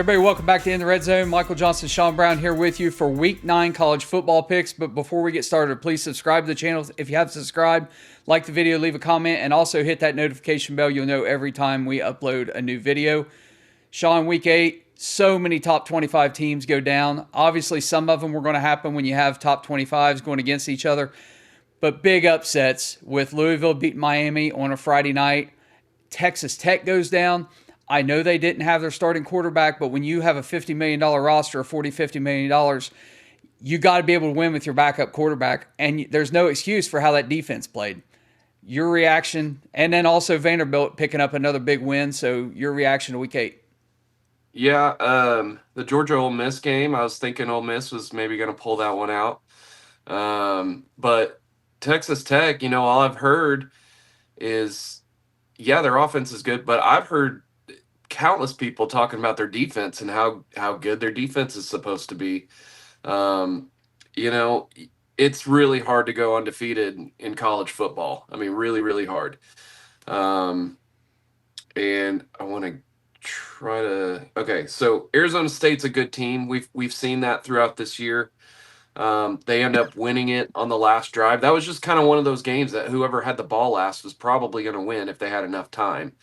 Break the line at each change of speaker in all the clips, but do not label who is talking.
Everybody, welcome back to In the RedZone. Michael Johnson, Shaun Brown here with you for Week 9 college football picks. But before we get started, please subscribe to the channel. If you have subscribed, like the video, leave a comment, and also hit that notification bell. You'll know every time we upload a new video. Shaun, Week 8, so many top 25 teams go down. Obviously, some of them were going to happen when you have top 25s going against each other. But big upsets with Louisville beating Miami on a Friday night. Texas Tech goes down. I know they didn't have their starting quarterback, but when you have a $50 million roster, or $40, $50 million, you got to be able to win with your backup quarterback. And there's no excuse for how that defense played. Your reaction, and then also Vanderbilt picking up another big win. So your reaction to Week 8.
Yeah, the Georgia-Ole Miss game, I was thinking Ole Miss was maybe going to pull that one out. But Texas Tech, all I've heard is, yeah, their offense is good, but I've heard countless people talking about their defense and how good their defense is supposed to be. Um, you know, it's really hard to go undefeated in college football. I mean, really, really hard. Um, and I want to try to. Okay, so Arizona State's a good team. We've seen that throughout this year. They end up winning it on the last drive. That was just kind of one of those games that whoever had the ball last was probably going to win if they had enough time.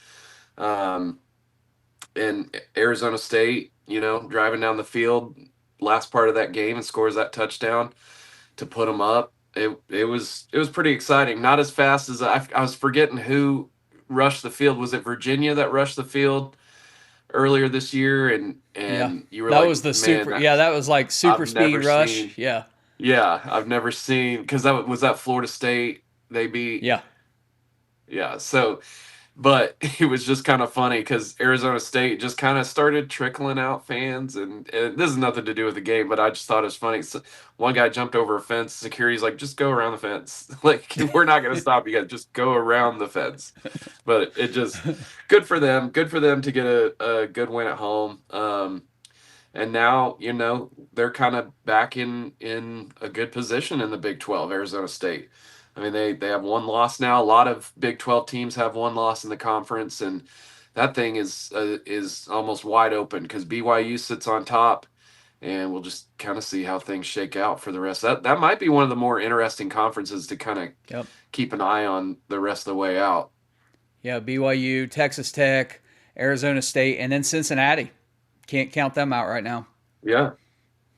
Um, and Arizona State, driving down the field, last part of that game and scores that touchdown to put them up. It was pretty exciting. Not as fast as I was forgetting who rushed the field. Was it Virginia that rushed the field earlier this year?
Yeah,
And you were
that
like,
was the
man,
super. Yeah, that was like super
I've
speed
never
rush.
seen.
Yeah,
Yeah, I've never seen because that was that Florida State they beat.
yeah.
Yeah, so but it was just kind of funny because Arizona State just kind of started trickling out fans, and this has nothing to do with the game, but I just thought it was funny. So one guy jumped over a fence. Security's like, just go around the fence. Like, we're not going to stop you guys. Just go around the fence. But it just good for them. Good for them to get a good win at home. And now, they're kind of back in a good position in the Big 12, Arizona State. I mean, they have one loss now. A lot of Big 12 teams have one loss in the conference, and that thing is almost wide open because BYU sits on top, and we'll just kind of see how things shake out for the rest. That might be one of the more interesting conferences to kind of
Yep.
keep an eye on the rest of the way out.
Yeah, BYU, Texas Tech, Arizona State, and then Cincinnati. Can't count them out right now.
Yeah,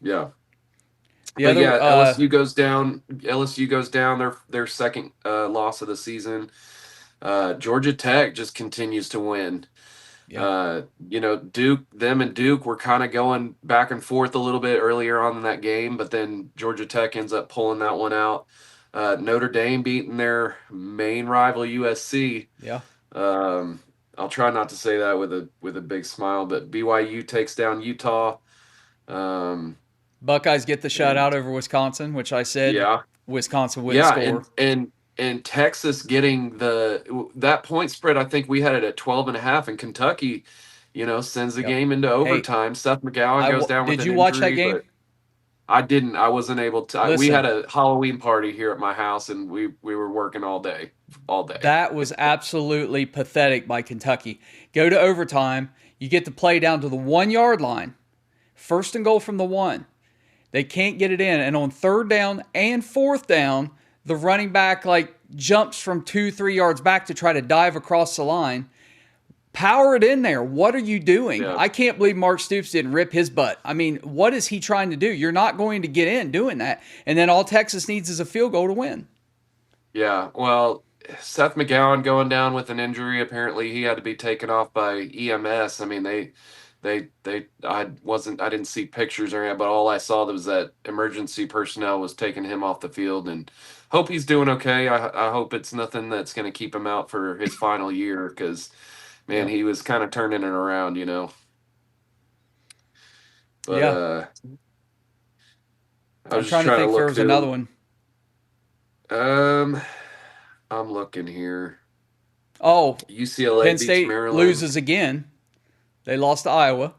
yeah.
The
But
other,
yeah, LSU goes down. LSU goes down. Their second loss of the season. Georgia Tech just continues to win.
yeah,
Duke were kind of going back and forth a little bit earlier on in that game, but then Georgia Tech ends up pulling that one out. Notre Dame beating their main rival USC.
yeah.
I'll try not to say that with a big smile, but BYU takes down Utah. Um,
Buckeyes get the
and
shutout over Wisconsin, which I said
yeah,
Wisconsin wouldn't
yeah,
score.
and Texas getting that point spread. I think we had it at 12.5, and Kentucky, sends the
Yep.
game into
Hey,
overtime. Seth McGowan goes down with
did
an
you watch that
injury,
game?
but I didn't. I wasn't able to. We had
Listen,
a Halloween party here at my house, and we were working all day, all day.
that was absolutely pathetic by Kentucky. Go to overtime. You get the play down to the 1 yard line. First and goal from the one. They can't get it in. And on third down and fourth down, the running back jumps from 2, 3 yards back to try to dive across the line. Power it in there. What are you doing?
Yeah,
I can't believe Mark Stoops didn't rip his butt. I mean, what is he trying to do? You're not going to get in doing that. And then all Texas needs is a field goal to win.
yeah. Well, Seth McGowan going down with an injury. Apparently, he had to be taken off by EMS. I mean, I didn't see pictures or anything, but all I saw was that emergency personnel was taking him off the field, and hope he's doing okay. I hope it's nothing that's going to keep him out for his final year because, man,
Yeah.
he was kind of turning it around. But
Yeah.
I
I'm
was just
trying to
trying to
think if there
look
was another
through.
one.
Um, I'm looking here.
Oh,
UCLA
Penn
beats
State
Maryland.
loses again. They lost to Iowa.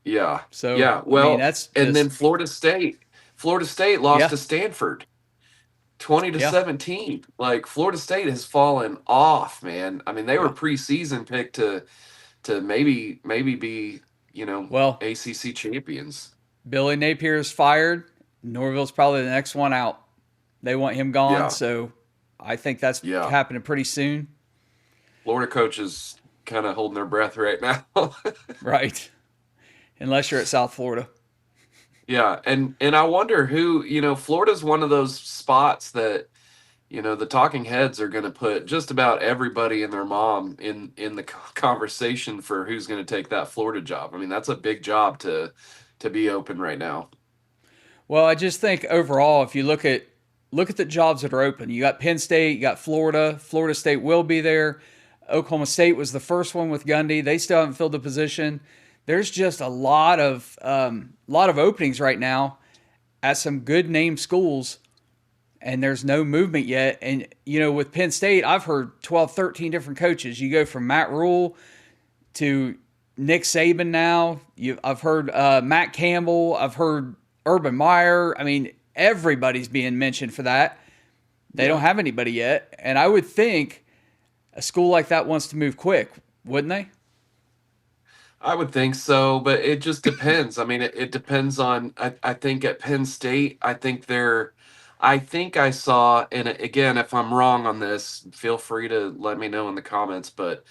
Yeah,
So,
yeah.
I mean,
Well,
that's
and then
just,
Florida State lost
yeah,
to Stanford 20 to
yeah,
17. Like, Florida State has fallen off, man. I mean, they were
yeah.
preseason picked to maybe be
Well,
ACC champions.
Billy Napier is fired. Norville's probably the next one out. They want him gone,
Yeah,
so I think that's
yeah.
happening pretty soon.
Florida coaches kind of holding their breath right now.
Right. Unless you're at South Florida.
Yeah, and I wonder who, Florida's one of those spots that, the talking heads are going to put just about everybody and their mom in the conversation for who's going to take that Florida job. I mean, that's a big job to be open right now.
Well, I just think overall, if you look at the jobs that are open, you got Penn State, you got Florida. Florida State will be there. Oklahoma State was the first one with Gundy. They still haven't filled the position. There's just a lot of openings right now at some good name schools, and there's no movement yet. And with Penn State, I've heard 12, 13 different coaches. You go from Matt Rule to Nick Saban now. I've heard Matt Campbell. I've heard Urban Meyer. I mean, everybody's being mentioned for that. They don't have anybody yet, and I would think a school like that wants to move quick, wouldn't they?
I would think so, but it just depends. I mean, it depends on. I think at Penn State, I think I saw, and again, if I'm wrong on this, feel free to let me know in the comments. But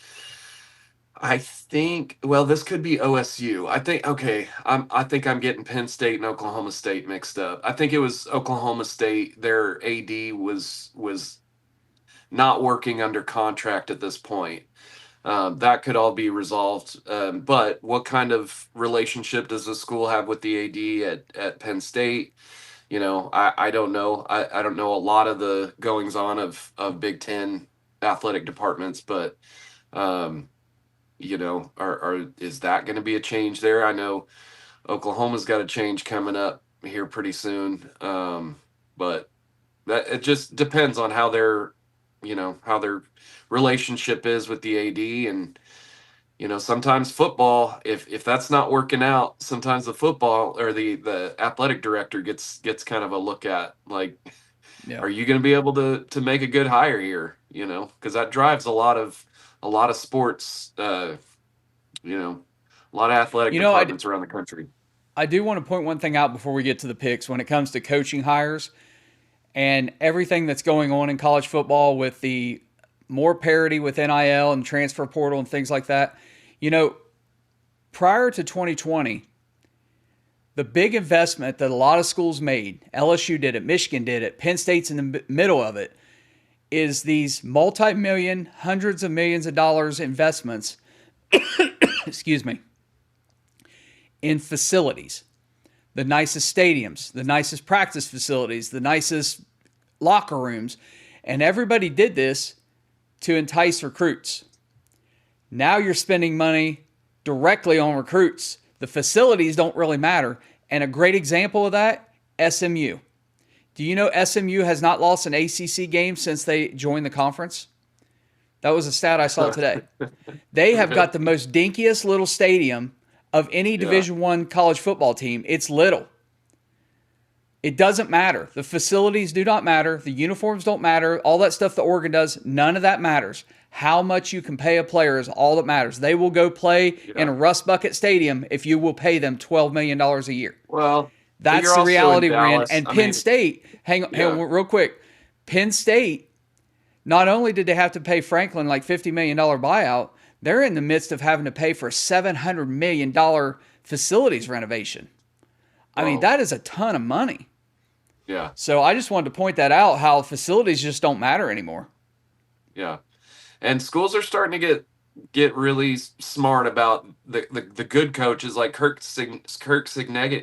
I think, well, this could be OSU. I think, okay, I think I'm getting Penn State and Oklahoma State mixed up. I think it was Oklahoma State. Their AD was not working under contract at this point. That could all be resolved. But what kind of relationship does the school have with the AD at Penn State? I don't know. I don't know a lot of the goings on of Big Ten athletic departments, but is that going to be a change there? I know Oklahoma's got a change coming up here pretty soon, but that it just depends on how their relationship is with the AD. And sometimes football, if that's not working out, sometimes the football or the athletic director gets kind of a look at, like,
Yeah.
are you going to be able to make a good hire here? Because that drives a lot of sports, a lot of athletic departments around the country.
I do want to point one thing out before we get to the picks. When it comes to coaching hires and everything that's going on in college football with the more parity with NIL and transfer portal and things like that, prior to 2020, the big investment that a lot of schools made, LSU did it, Michigan did it, Penn State's in the middle of it, is these multi-million, hundreds of millions of dollars investments, excuse me, in facilities. The nicest stadiums, the nicest practice facilities, the nicest locker rooms. And everybody did this to entice recruits. Now you're spending money directly on recruits. The facilities don't really matter. And a great example of that, SMU. Do you know SMU has not lost an ACC game since they joined the conference? That was a stat I saw today. They have got the most dinkiest little stadium of any Division I college football team. It's little. It doesn't matter. The facilities do not matter. The uniforms don't matter. All that stuff that Oregon does, none of that matters. How much you can pay a player is all that matters. They will go play in a Rust Bucket Stadium if you will pay them $12 million a year.
Well,
that's the reality we're in. And Penn State, hang on real quick. Penn State, not only did they have to pay Franklin like $50 million buyout, they're in the midst of having to pay for a $700 million facilities renovation. I mean, that is a ton of money.
Yeah.
So I just wanted to point that out, how facilities just don't matter anymore.
Yeah. And schools are starting to get really smart about the good coaches like Kirk Cignetti.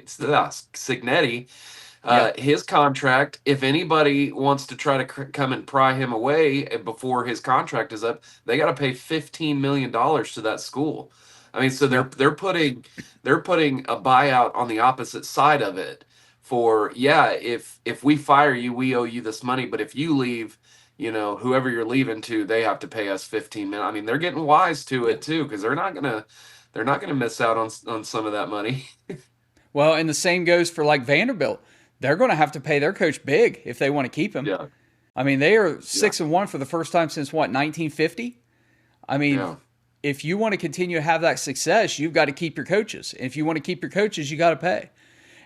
His contract, if anybody wants to try to come and pry him away before his contract is up, they got to pay $15 million to that school. I mean, so they're putting a buyout on the opposite side of it for, if we fire you, we owe you this money, but if you leave, whoever you're leaving to, they have to pay us 15 million. I mean, they're getting wise to it too, because they're not gonna miss out on some of that money.
Well, and the same goes for like Vanderbilt. They're going to have to pay their coach big if they want to keep him.
Yeah.
I mean, they are 6-1 for the first time since what, 1950? I mean, if you want to continue to have that success, you've got to keep your coaches. If you want to keep your coaches, you got to pay.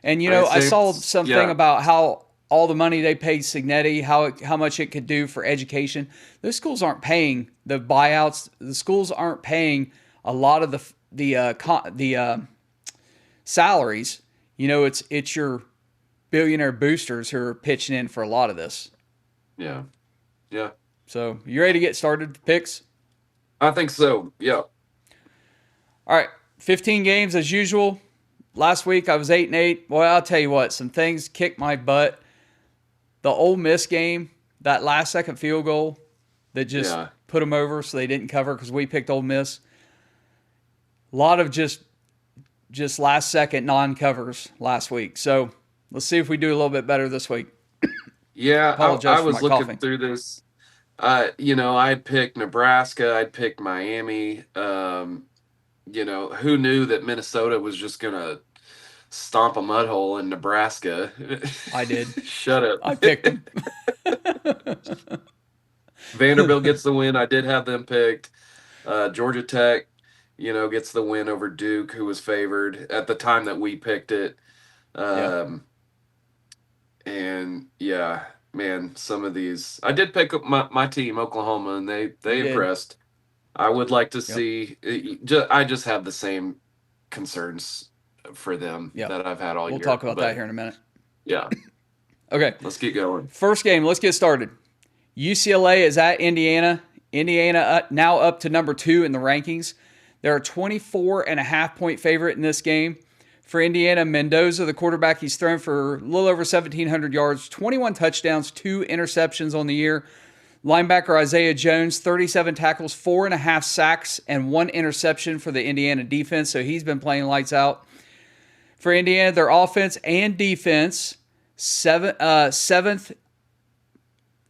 And
I
I
say,
saw something
yeah,
about how all the money they paid Cincinnati, how much it could do for education. Those schools aren't paying the buyouts. The schools aren't paying a lot of the salaries. It's your billionaire boosters who are pitching in for a lot of this.
yeah, yeah.
So you ready to get started? Picks.
I think so. Yeah.
All right, 15 games as usual. Last week I was 8-8. Boy, I'll tell you what, some things kicked my butt. The Ole Miss game, that last second field goal that just
Yeah.
put them over so they didn't cover because we picked Ole Miss. A lot of just last second non-covers last week. So let's see if we do a little bit better this week.
Yeah,
Apologize
I
for my
was looking
coughing.
through this. I'd picked Nebraska, I'd picked Miami. Who knew that Minnesota was just gonna stomp a mud hole in Nebraska?
I did.
Shut up.
I picked them.
Vanderbilt gets the win. I did have them picked. Georgia Tech, gets the win over Duke, who was favored at the time that we picked it.
Yeah.
And yeah, man, some of these I did pick up my team, Oklahoma, and they
You did.
impressed. I would like to
Yep.
see. I just have the same concerns for them
Yep.
that I've had all
We'll
year.
talk about that
But
here in a minute.
yeah,
Okay.
let's keep going.
First game, let's get started. UCLA is at Indiana. Indiana now up to number 2 in the rankings. They're a 24.5-point favorite in this game. For Indiana, Mendoza, the quarterback, he's thrown for a little over 1,700 yards, 21 touchdowns, 2 interceptions on the year. Linebacker Isaiah Jones, 37 tackles, 4.5 sacks, and 1 interception for the Indiana defense. So he's been playing lights out. For Indiana, their offense and defense, seventh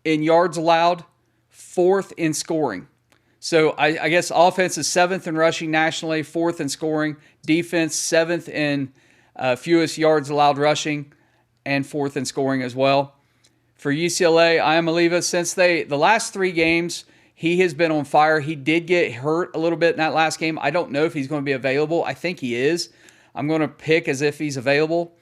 in yards allowed, 4th in scoring. So I guess offense is 7th in rushing nationally, 4th in scoring. Defense 7th in fewest yards allowed rushing, and 4th in scoring as well. For UCLA, Iamaleava, since the last 3 games, he has been on fire. He did get hurt a little bit in that last game. I don't know if he's going to be available. I think he is. I'm going to pick as if he's available.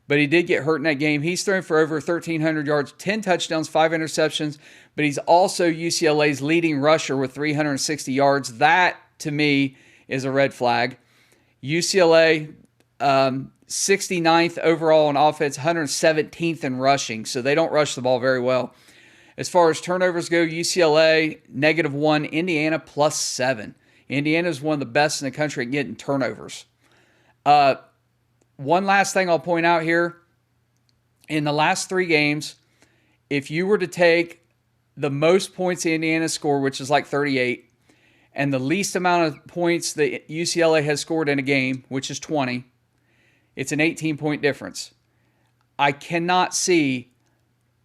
But he did get hurt in that game. He's thrown for over 1,300 yards, 10 touchdowns, 5 interceptions. But he's also UCLA's leading rusher with 360 yards. That, to me, is a red flag. UCLA, 69th overall in offense, 117th in rushing. So they don't rush the ball very well. As far as turnovers go, UCLA, -1, Indiana, +7. Indiana is one of the best in the country at getting turnovers. One last thing I'll point out here. In the last 3 games, if you were to take the most points Indiana scored, which is like 38, and the least amount of points that UCLA has scored in a game, which is 20, it's an 18-point difference. I cannot see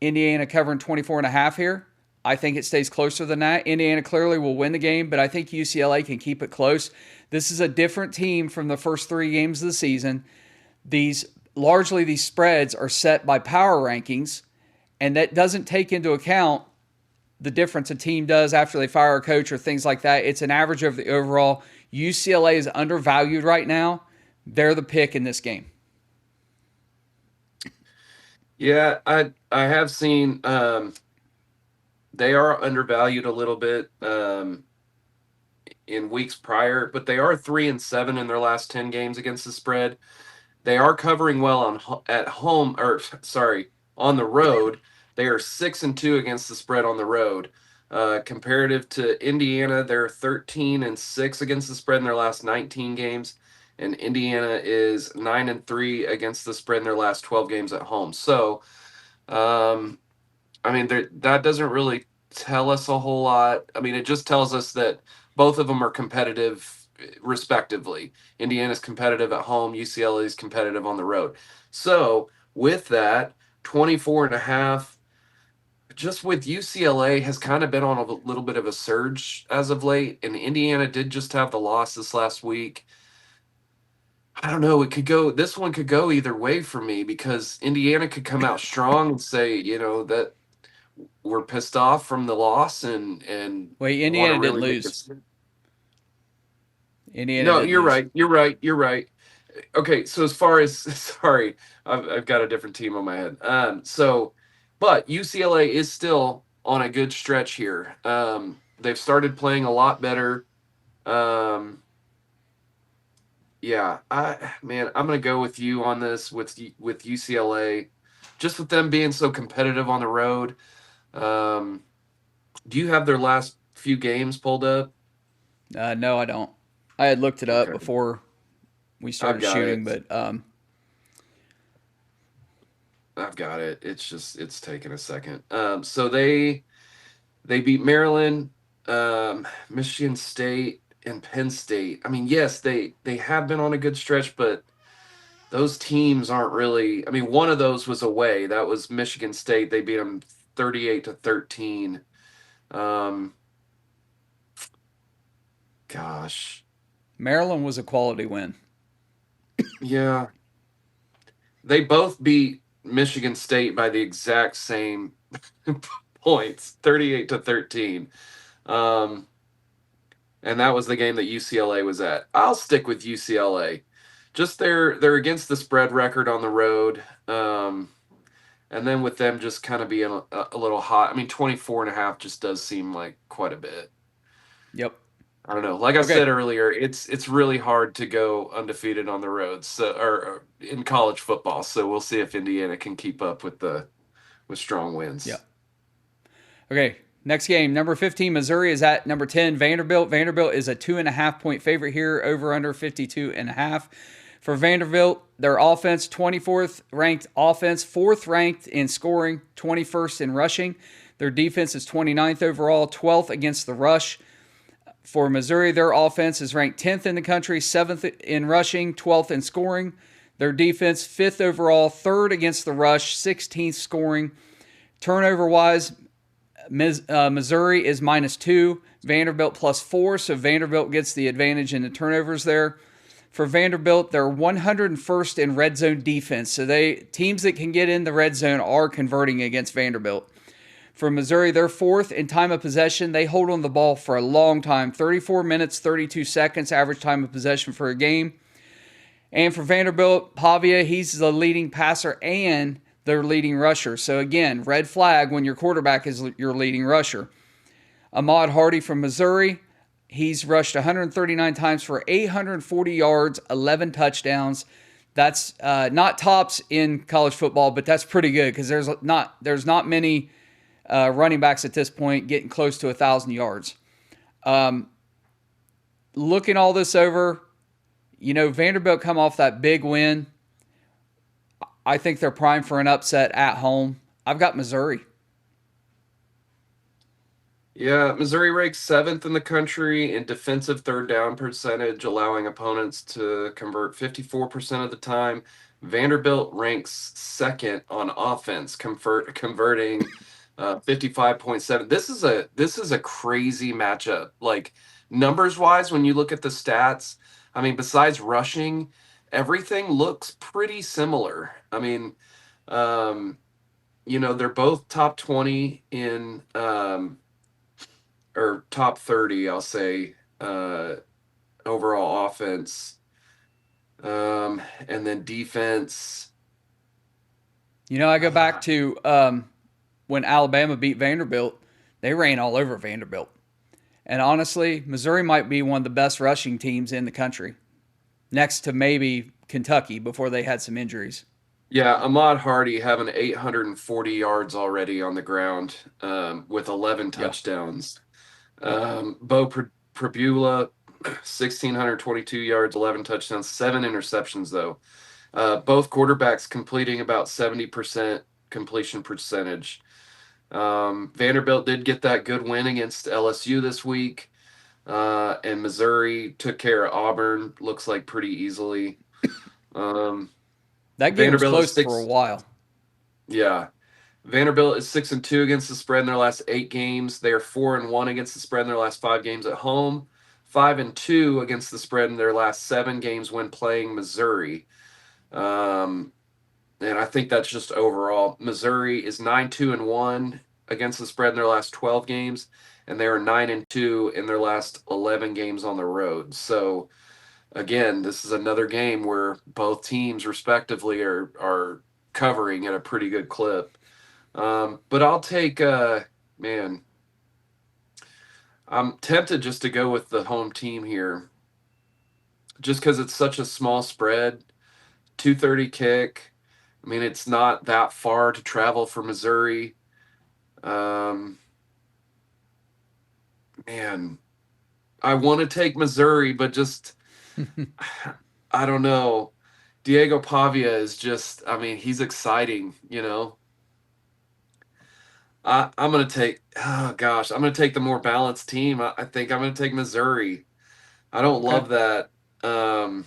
Indiana covering 24.5 here. I think it stays closer than that. Indiana clearly will win the game, but I think UCLA can keep it close. This is a different team from the first 3 games of the season. These spreads are set by power rankings, and that doesn't take into account the difference a team does after they fire a coach or things like that. It's an average of the overall. UCLA is undervalued right now. They're the pick in this game.
Yeah, I have seen they are undervalued a little bit in weeks prior, but they are 3-7 in their last 10 games against the spread. They are covering well on the road. They are 6-2 against the spread on the road. Comparative to Indiana, they're 13-6 against the spread in their last 19 games, and Indiana is 9-3 against the spread in their last 12 games at home. So, that doesn't really tell us a whole lot. I mean, it just tells us that both of them are competitive respectively. Indiana's competitive at home, UCLA is competitive on the road. So with that, 24.5, just with UCLA has kind of been on a little bit of a surge as of late, and Indiana did just have the loss this last week. I don't know. This one could go either way for me, because Indiana could come out strong and say, that we're pissed off from the loss and
Wait,
want to
Indiana didn't
really make
lose. Indiana
No,
did
you're
lose.
right. You're right. You're right. Okay, so as far as sorry, I've got a different team on my head. But UCLA is still on a good stretch here. They've started playing a lot better. Um, yeah, I'm gonna go with you on this with UCLA, just with them being so competitive on the road. Um, do you have their last few games pulled up?
No, I don't. I had looked it up
Okay,
before we
I've
started
got
shooting,
it.
but
I've got it. It's taking a second. So they beat Maryland, Michigan State, and Penn State. I mean, yes, they have been on a good stretch, but those teams aren't really. I mean, one of those was away. That was Michigan State. They beat them 38-13. Um, gosh,
Maryland was a quality win.
yeah, they both beat Michigan State by the exact same points, 38-13. Um, and that was the game that UCLA was at. I'll stick with UCLA. Just they're against the spread record on the road. And then with them just kind of being a little hot. I mean, 24.5 just does seem like quite a bit.
Yep.
I don't know. Like I
Okay.
said earlier, it's really hard to go undefeated on the road, so or in college football. So we'll see if Indiana can keep up with strong
Yeah.
wins.
Okay. Next game, number 15, Missouri is at number 10, Vanderbilt. Vanderbilt is a 2.5 point favorite here, over under 52.5. For Vanderbilt, their offense, 24th ranked offense, 4th ranked in scoring, 21st in rushing. Their defense is 29th overall, 12th against the rush. For Missouri, their offense is ranked 10th in the country, 7th in rushing, 12th in scoring. Their defense, 5th overall, 3rd against the rush, 16th scoring. Turnover wise, Missouri is -2, Vanderbilt +4, so Vanderbilt gets the advantage in the turnovers there. For Vanderbilt, they're 101st in red zone defense, so teams that can get in the red zone are converting against Vanderbilt. For Missouri, they're 4th in time of possession. They hold on the ball for a long time, 34 minutes, 32 seconds, average time of possession for a game. And for Vanderbilt, Pavia, he's the leading passer and their leading rusher. So again, red flag when your quarterback is your leading rusher. Ahmad Hardy from Missouri, he's rushed 139 times for 840 yards, 11 touchdowns. That's not tops in college football, but that's pretty good because there's not many running backs at this point getting close to 1,000 yards. Looking all this over, Vanderbilt come off that big win. I think they're primed for an upset at home. I've got Missouri.
Yeah, Missouri ranks 7th in the country in defensive third down percentage, allowing opponents to convert 54% of the time. Vanderbilt ranks 2nd on offense, converting 55.7. This is a crazy matchup. Like numbers wise, when you look at the stats, I mean, besides rushing, everything looks pretty similar. I mean, um, they're both top 20 in or top 30, I'll say, overall offense. And then defense.
I go back to when Alabama beat Vanderbilt. They ran all over Vanderbilt. And honestly, Missouri might be one of the best rushing teams in the country, next to maybe Kentucky before they had some injuries.
Yeah, Ahmad Hardy having 840 yards already on the ground with 11
Yeah.
touchdowns. Bo Prabula, 1,622 yards, 11 touchdowns, 7 interceptions, though. Both quarterbacks completing about 70% completion percentage. Vanderbilt did get that good win against LSU this week. And Missouri took care of Auburn, looks like pretty easily. Um,
That game was
Vanderbilt is
close for a
six.
while.
Yeah. Vanderbilt is 6-2 against the spread in their last 8 games. They are 4-1 against the spread in their last 5 games at home. 5-2 against the spread in their last 7 games when playing Missouri. And I think that's just overall. Missouri is 9-2-1 against the spread in their last 12 games, and they are 9-2 in their last 11 games on the road. So again, this is another game where both teams respectively are covering at a pretty good clip. But I'll take man, I'm tempted just to go with the home team here, just because it's such a small spread. 2:30 kick. I mean, it's not that far to travel for Missouri. Um, Man, I want to take Missouri, but just I don't know. Diego Pavia is just, I mean, he's exciting. I'm gonna take, oh gosh, I'm gonna take the more balanced team. I think I'm gonna take Missouri. I don't
Okay.
love that. Um,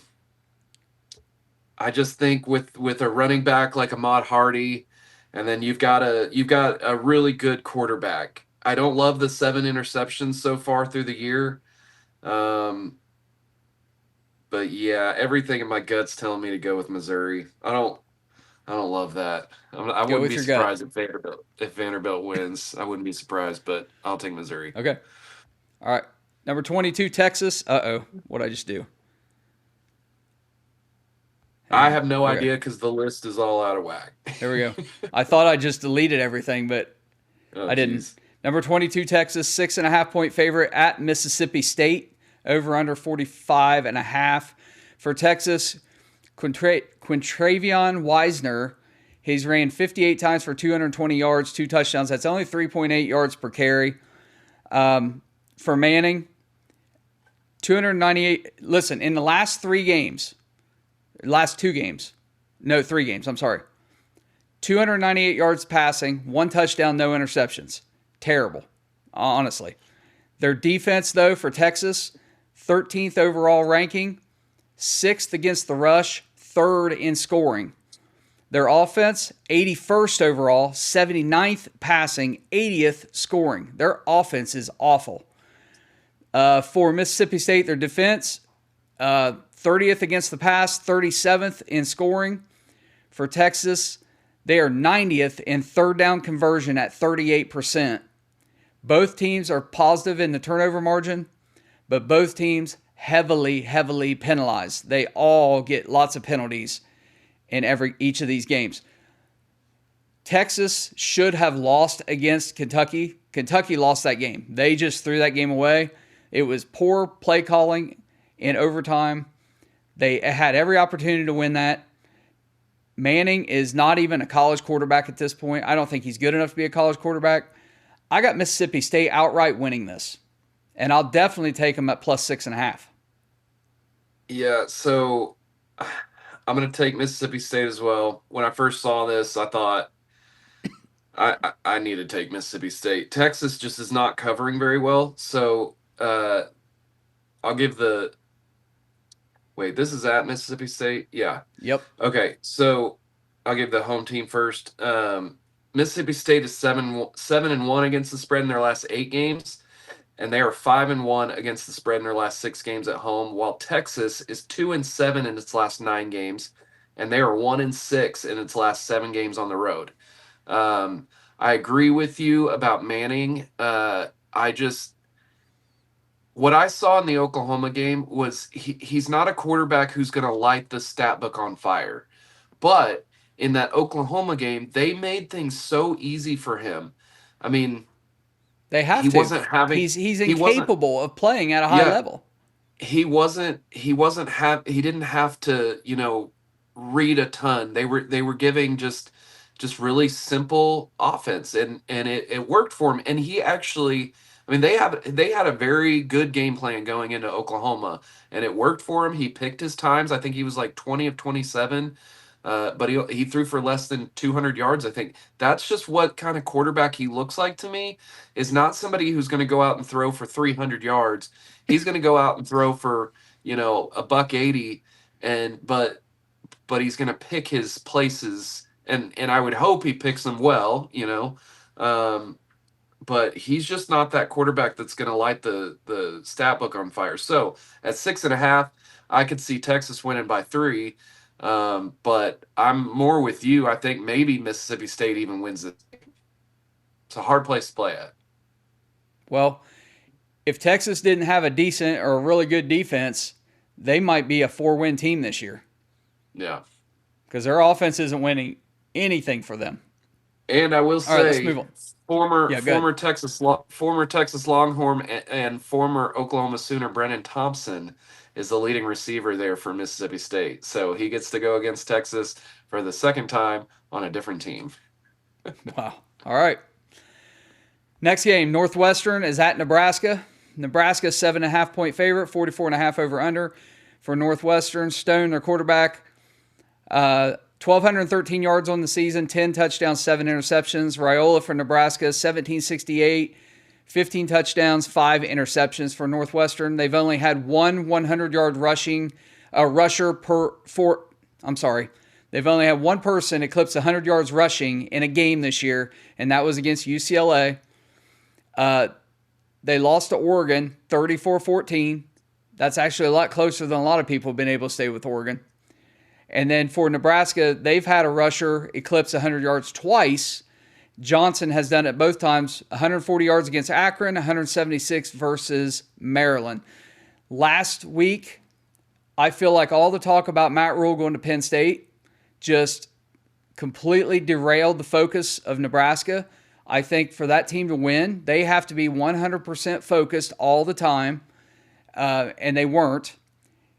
I just think with a running back like Ahmad Hardy, and then you've got a really good quarterback. I don't love the 7 interceptions so far through the year. Um, but yeah, everything in my gut's telling me to go with Missouri. I don't love that. I
Go
wouldn't
with
be
your gut.
surprised if Vanderbilt wins. I wouldn't be surprised, but I'll take Missouri.
Okay. All right. Number 22, Texas. Uh-oh. What'd I just do? Hang
I
on.
have no
Okay.
idea because the list is all out of whack.
There we go. I thought I just deleted everything, but
Oh,
I didn't.
geez.
Number 22, Texas, 6.5 point favorite at Mississippi State. Over under 45.5. For Texas, Quintravion Wisner, he's ran 58 times for 220 yards, 2 touchdowns. That's only 3.8 yards per carry. For Manning, 298. Listen, in the last 3 games, last 2 games, no, 3 games, I'm sorry. 298 yards passing, 1 touchdown, no interceptions. Terrible, honestly. Their defense, though, for Texas, 13th overall ranking, 6th against the rush, 3rd in scoring. Their offense, 81st overall, 79th passing, 80th scoring. Their offense is awful. For Mississippi State, their defense, 30th against the pass, 37th in scoring. For Texas, they are 90th in third down conversion at 38%. Both teams are positive in the turnover margin, but both teams heavily, heavily penalized. They all get lots of penalties in each of these games. Texas should have lost against Kentucky. Kentucky lost that game. They just threw that game away. It was poor play calling in overtime. They had every opportunity to win that. Manning is not even a college quarterback at this point. I don't think he's good enough to be a college quarterback. I got Mississippi State outright winning this, and I'll definitely take them at plus 6.5.
Yeah, so I'm going to take Mississippi State as well. When I first saw this, I thought I need to take Mississippi State. Texas just is not covering very well, so I'll give the wait. This is at Mississippi State. Yeah.
Yep.
Okay, so I'll give the home team first. Mississippi State is 7-1 against the spread in their last 8 games, and they are 5-1 against the spread in their last 6 games at home. While Texas is 2-7 in its last 9 games, and they are 1-6 in its last 7 games on the road. I agree with you about Manning. What I saw in the Oklahoma game was he's not a quarterback who's going to light the stat book on fire. But in that Oklahoma game, they made things so easy for him. I mean,
They have
he
to.
wasn't having
He's
he wasn't
incapable of playing at a high
yeah,
level.
he didn't have to, read a ton. They were giving just really simple offense, and it worked for him. And he actually, I mean, they had a very good game plan going into Oklahoma, and it worked for him. He picked his times. I think he was like 20 of 27. But he threw for less than 200 yards. I think that's just what kind of quarterback he looks like to me. Is not somebody who's going to go out and throw for 300 yards. He's going to go out and throw for a buck 80, and but he's going to pick his places, and I would hope he picks them well. Um, but he's just not that quarterback that's going to light the stat book on fire. So at 6.5, I could see Texas winning by 3. But I'm more with you. I think maybe Mississippi State even wins it. It's a hard place to play at.
Well, if Texas didn't have a decent or a really good defense, they might be a 4-win team this year
Yeah.
because their offense isn't winning anything for them.
And I will
All right, let's
say,
move on.
former
Yeah, good.
former Texas Longhorn and former Oklahoma Sooner Brennan Thompson is the leading receiver there for Mississippi State. So he gets to go against Texas for the second time on a different team.
Wow. All right. Next game, Northwestern is at Nebraska. Nebraska 7.5-point favorite, 44.5 over under for Northwestern. Stone, their quarterback, 1,213 yards on the season, 10 touchdowns, 7 interceptions. Raiola for Nebraska, 1,768, 15 touchdowns, 5 interceptions for Northwestern. They've only had one 100-yard rusher per four. I'm sorry. They've only had one person eclipse 100 yards rushing in a game this year, and that was against UCLA. They lost to Oregon 34-14. That's actually a lot closer than a lot of people have been able to stay with Oregon. And then for Nebraska, they've had a rusher eclipse 100 yards twice. Johnson has done it both times, 140 yards against Akron, 176 versus Maryland. Last week, I feel like all the talk about Matt Rule going to Penn State just completely derailed the focus of Nebraska. I think for that team to win, they have to be 100% focused all the time, and they weren't.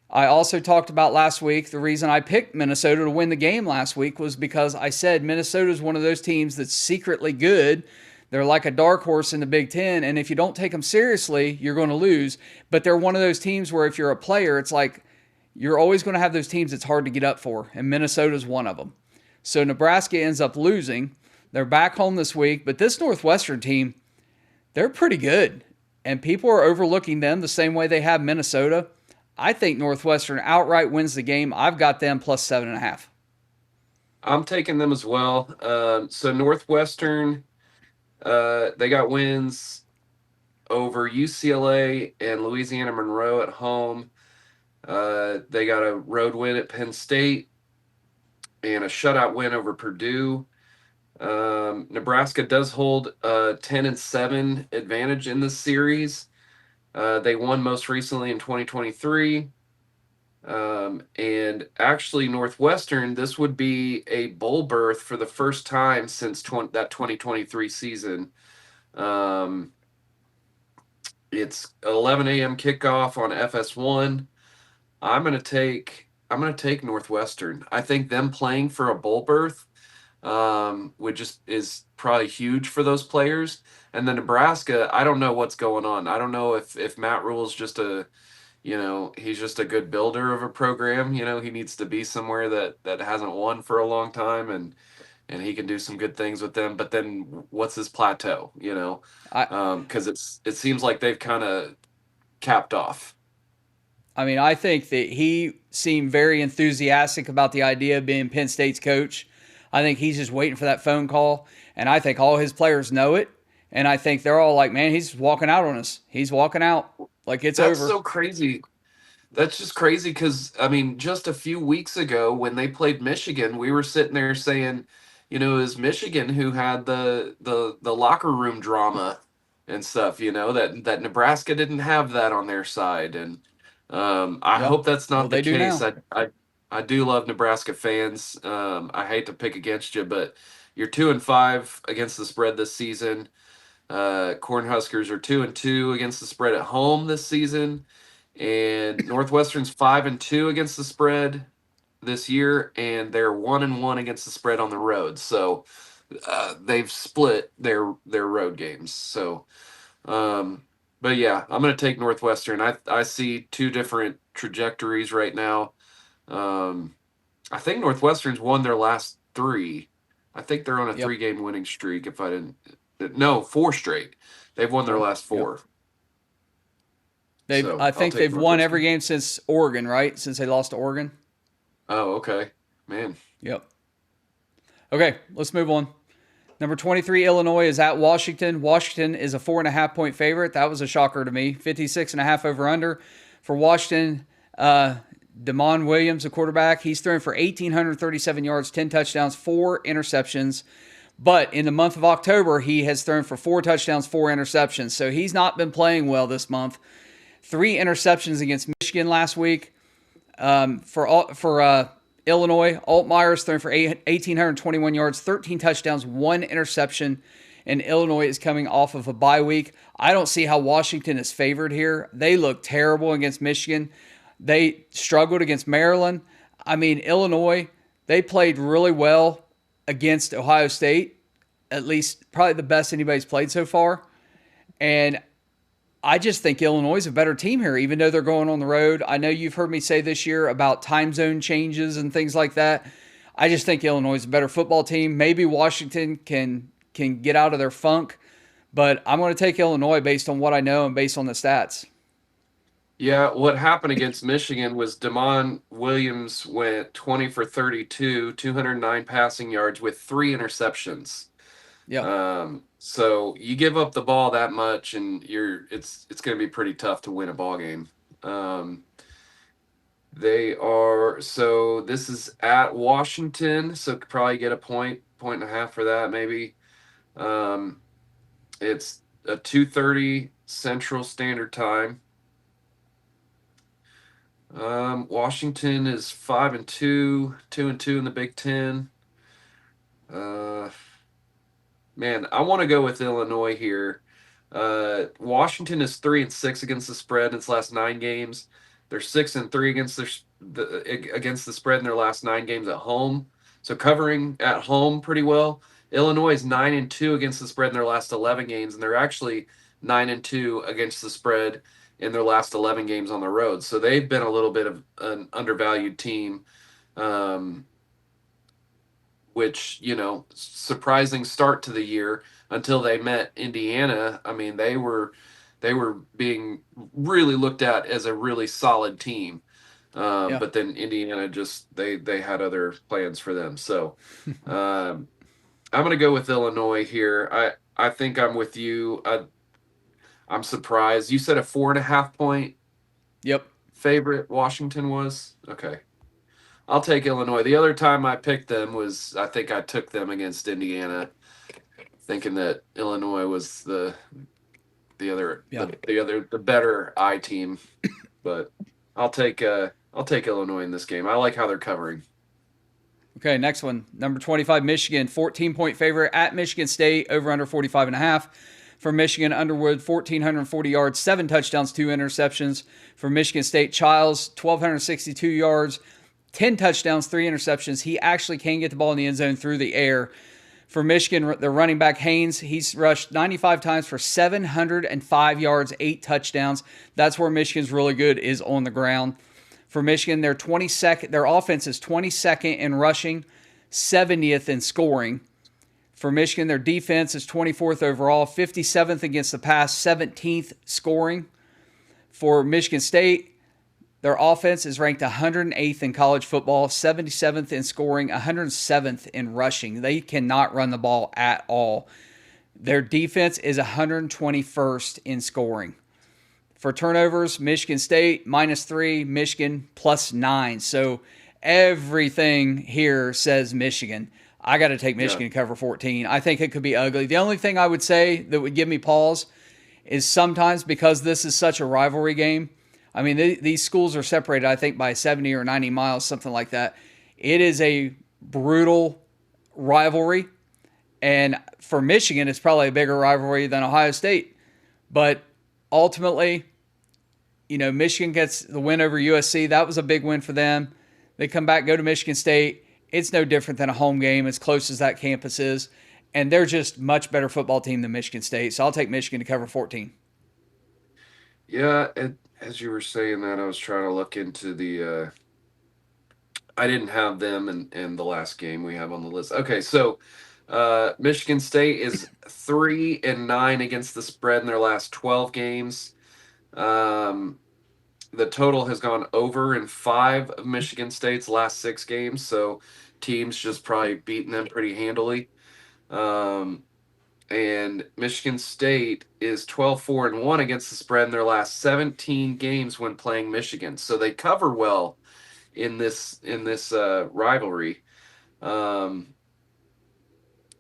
I also talked about last week, the reason I picked Minnesota to win the game last week was because I said Minnesota is one of those teams that's secretly good. They're like a dark horse in the Big Ten, and if you don't take them seriously, you're going to lose. But they're one of those teams where if you're a player, it's like you're always going to have those teams it's hard to get up for, and Minnesota's one of them. So Nebraska ends up losing. They're back home this week, but this Northwestern team, they're pretty good, and people are overlooking them the same way they have Minnesota. I think Northwestern outright wins the game. I've got them plus 7.5.
I'm taking them as well. So Northwestern, they got wins over UCLA and Louisiana Monroe at home. They got a road win at Penn State and a shutout win over Purdue. Nebraska does hold a 10-7 advantage in this series. They won most recently in 2023. And actually, Northwestern, this would be a bowl berth for the first time since that 2023 season. It's 11 a.m. kickoff on FS1. I'm gonna take Northwestern. I think them playing for a bowl berth is probably huge for those players. And then Nebraska, I don't know what's going on. I don't know if Matt Rule's just he's just a good builder of a program. He needs to be somewhere that hasn't won for a long time and he can do some good things with them. But then what's his plateau? Because it seems like they've kind of capped off.
I mean, I think that he seemed very enthusiastic about the idea of being Penn State's coach. I think he's just waiting for that phone call, and I think all his players know it. And I think they're all like, man, he's walking out on us. He's walking out like it's over.
That's so crazy. That's just crazy because, I mean, just a few weeks ago when they played Michigan, we were sitting there saying, it was Michigan who had the locker room drama and stuff, that Nebraska didn't have that on their side. And I hope that's not the case. I do love Nebraska fans. I hate to pick against you, but you're 2-5 against the spread this season. Cornhuskers are 2-2 against the spread at home this season, and Northwestern's 5-2 against the spread this year, and they're 1-1 against the spread on the road. So they've split their road games. So, but yeah, I'm going to take Northwestern. I see two different trajectories right now. I think Northwestern's won their last 3. I think they're on a 3-game winning streak. If I didn't. No, 4 straight. They've won their last 4.
I think they've won every game since Oregon, right? Since they lost to Oregon.
Oh, okay. Man.
Yep. Okay, let's move on. Number 23, Illinois is at Washington. Washington is a 4.5-point favorite. That was a shocker to me. 56.5 over under. For Washington, Damon Williams, the quarterback, he's throwing for 1,837 yards, 10 touchdowns, 4 interceptions. But in the month of October, he has thrown for 4 touchdowns, 4 interceptions. So he's not been playing well this month. 3 interceptions against Michigan last week. For Illinois, Altmaier's thrown for 1,821 yards, 13 touchdowns, 1 interception, and Illinois is coming off of a bye week. I don't see how Washington is favored here. They look terrible against Michigan. They struggled against Maryland. I mean, Illinois, they played really well against Ohio State, at least probably the best anybody's played so far. And I just think Illinois is a better team here, even though they're going on the road. I know you've heard me say this year about time zone changes and things like that. I just think Illinois is a better football team. Maybe Washington can get out of their funk, but I'm going to take Illinois based on what I know and based on the stats.
Yeah, what happened against Michigan was Damon Williams went 20 for 32, 209 passing yards with 3 interceptions.
Yeah.
So you give up the ball that much, and it's going to be pretty tough to win a ball game. So this is at Washington, so could probably get a point and a half for that maybe. It's a 2:30 Central Standard Time. Washington is 5-2, 2-2 in the Big Ten. Man, I want to go with Illinois here. Washington is 3-6 against the spread in its last 9 games. They're 6-3 against the spread in their last 9 games at home. So covering at home pretty well. Illinois is 9-2 against the spread in their last 11 games, and they're actually 9-2 against the spread in their last 11 games on the road. So they've been a little bit of an undervalued team. Which, surprising start to the year until they met Indiana. I mean, they were being really looked at as a really solid team.
Yeah.
But then Indiana just they had other plans for them. So I'm going to go with Illinois here. I think I'm with you. I'm surprised. You said a 4.5 point
Yep.
favorite Washington was? Okay. I'll take Illinois. The other time I picked them was I think I took them against Indiana, thinking that Illinois was the better I team. But I'll take Illinois in this game. I like how they're covering.
Okay, next one. Number 25, Michigan, 14-point favorite at Michigan State, over under 45.5. For Michigan, Underwood, 1,440 yards, 7 touchdowns, 2 interceptions. For Michigan State, Childs, 1,262 yards, 10 touchdowns, 3 interceptions. He actually can get the ball in the end zone through the air. For Michigan, the running back Haynes, he's rushed 95 times for 705 yards, 8 touchdowns. That's where Michigan's really good, is on the ground. For Michigan, their offense is 22nd in rushing, 70th in scoring. For Michigan, their defense is 24th overall, 57th against the pass, 17th scoring. For Michigan State, their offense is ranked 108th in college football, 77th in scoring, 107th in rushing. They cannot run the ball at all. Their defense is 121st in scoring. For turnovers, Michigan State -3, Michigan +9. So everything here says Michigan. I got to take Michigan to cover 14. I think it could be ugly. The only thing I would say that would give me pause is sometimes, because this is such a rivalry game, I mean, these schools are separated, I think, by 70 or 90 miles, something like that. It is a brutal rivalry. And for Michigan, it's probably a bigger rivalry than Ohio State. But ultimately, Michigan gets the win over USC. That was a big win for them. They come back, go to Michigan State. It's no different than a home game, as close as that campus is. And they're just much better football team than Michigan State. So I'll take Michigan to cover 14.
Yeah, as you were saying that, I was trying to look into the I didn't have them in the last game we have on the list. Okay, so Michigan State is 3-9 against the spread in their last 12 games. The total has gone over in 5 of Michigan State's last 6 games, so teams just probably beating them pretty handily. And Michigan State is 12-4-1 against the spread in their last 17 games when playing Michigan. So they cover well in this rivalry.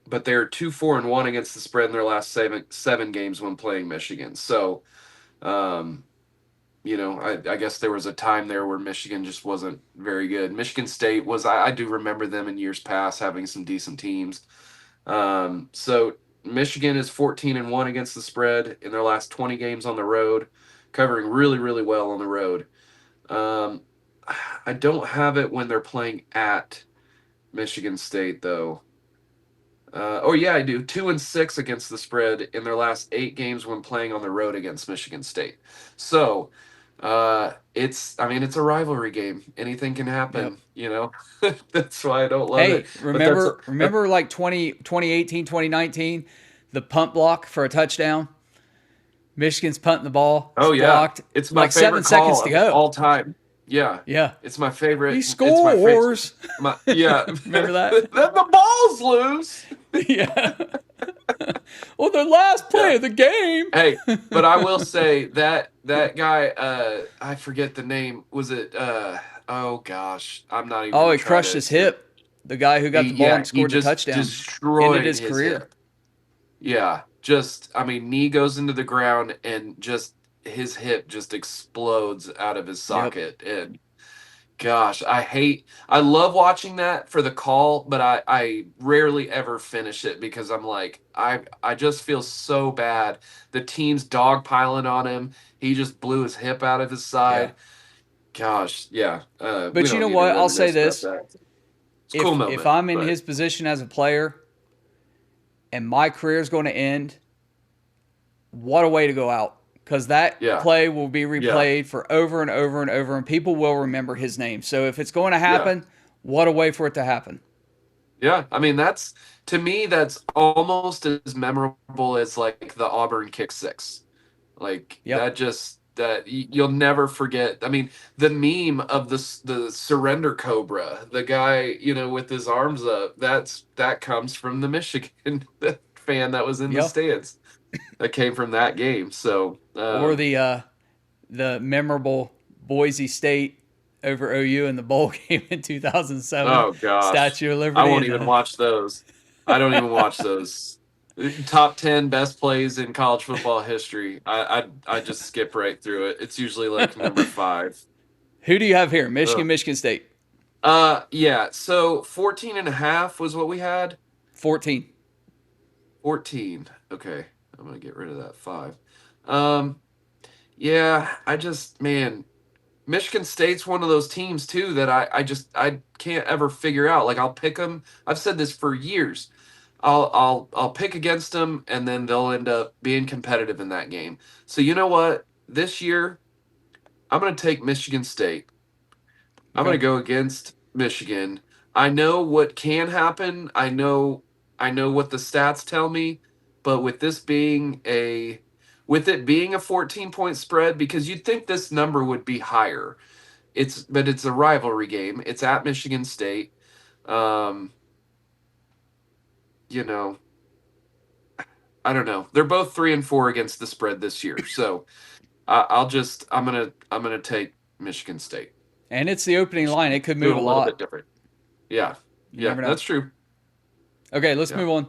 but they're 2-4-1 against the spread in their last seven games when playing Michigan. So, um, I guess there was a time there where Michigan just wasn't very good. Michigan State was, I do remember them in years past having some decent teams. So Michigan is 14-1 against the spread in their last 20 games on the road, covering really, really well on the road. I don't have it when they're playing at Michigan State, though. Oh yeah, I do. 2-6 against the spread in their last 8 games when playing on the road against Michigan State. So, it's a rivalry game. Anything can happen, That's why I don't love it.
Hey, remember like 2018, 2019, the punt block for a touchdown? Michigan's punting the ball.
Oh yeah,
blocked.
It's my
like
favorite
7 seconds to go.
all time. Yeah,
yeah,
it's my favorite.
He scores.
Yeah,
remember that?
Then the ball's loose.
Yeah. Well, the last play of the game.
Hey, but I will say that guy, I forget the name. Was it? Oh gosh, I'm not even.
Oh, he crushed his hip. The guy who got the ball and scored the touchdown.
Destroyed
his career.
Hip. Yeah, knee goes into the ground and just his hip just explodes out of his socket. Yep. And gosh, I love watching that for the call, but I rarely ever finish it because I'm like, I just feel so bad. The team's dogpiling on him. He just blew his hip out of his side. Yeah. Gosh, yeah.
But you know what? I'll say this.
It's a cool moment,
if I'm in his position as a player and my career is going to end, what a way to go out. Because that play will be replayed for over and over and over, and people will remember his name. So if it's going to happen, what a way for it to happen.
Yeah, I mean, to me, that's almost as memorable as, like, the Auburn kick six. Like, that you'll never forget. I mean, the meme of the surrender cobra, the guy, with his arms up, that comes from the Michigan fan that was in the stands. That came from that game. So
or the memorable Boise State over OU in the bowl game in 2007.
Oh gosh,
Statue of Liberty.
I won't even watch those. I don't even watch those. Top 10 best plays in college football history. I just skip right through it. It's usually like number 5.
Who do you have here? Michigan State.
Yeah. So 14.5 was what we had.
14.
Okay. I'm going to get rid of that 5. Yeah, Michigan State's one of those teams too that I can't ever figure out. Like, I'll pick them. I've said this for years. I'll pick against them, and then they'll end up being competitive in that game. So you know what? This year, I'm going to take Michigan State. I'm going to go against Michigan. I know what can happen. I know what the stats tell me. But with it being a 14-point spread, because you'd think this number would be higher. But it's a rivalry game. It's at Michigan State. I don't know. They're both 3-4 against the spread this year. So I'm gonna take Michigan State.
And it's the opening line. It could move a
little bit different. Yeah. Yeah, that's true.
Okay, let's move on.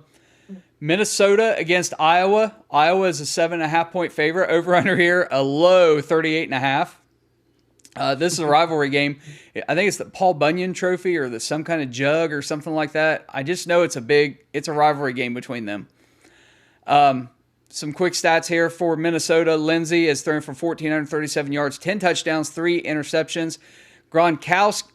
Minnesota against Iowa. Iowa is a 7.5-point favorite. Over under here, a low 38.5. This is a rivalry game. I think it's the Paul Bunyan Trophy or some kind of jug or something like that. I just know it's a rivalry game between them. Some quick stats here for Minnesota. Lindsey is thrown for 1,437 yards, 10 touchdowns, 3 interceptions. Gronowski.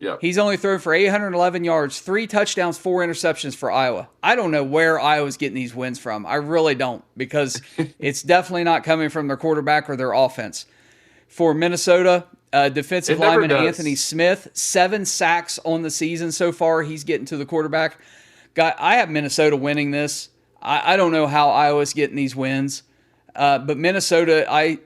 Yeah.
He's only thrown for 811 yards, 3 touchdowns, 4 interceptions for Iowa. I don't know where Iowa's getting these wins from. I really don't, because it's definitely not coming from their quarterback or their offense. For Minnesota, defensive lineman Anthony Smith, 7 sacks on the season so far. He's getting to the quarterback. I have Minnesota winning this. I don't know how Iowa's getting these wins, but Minnesota, I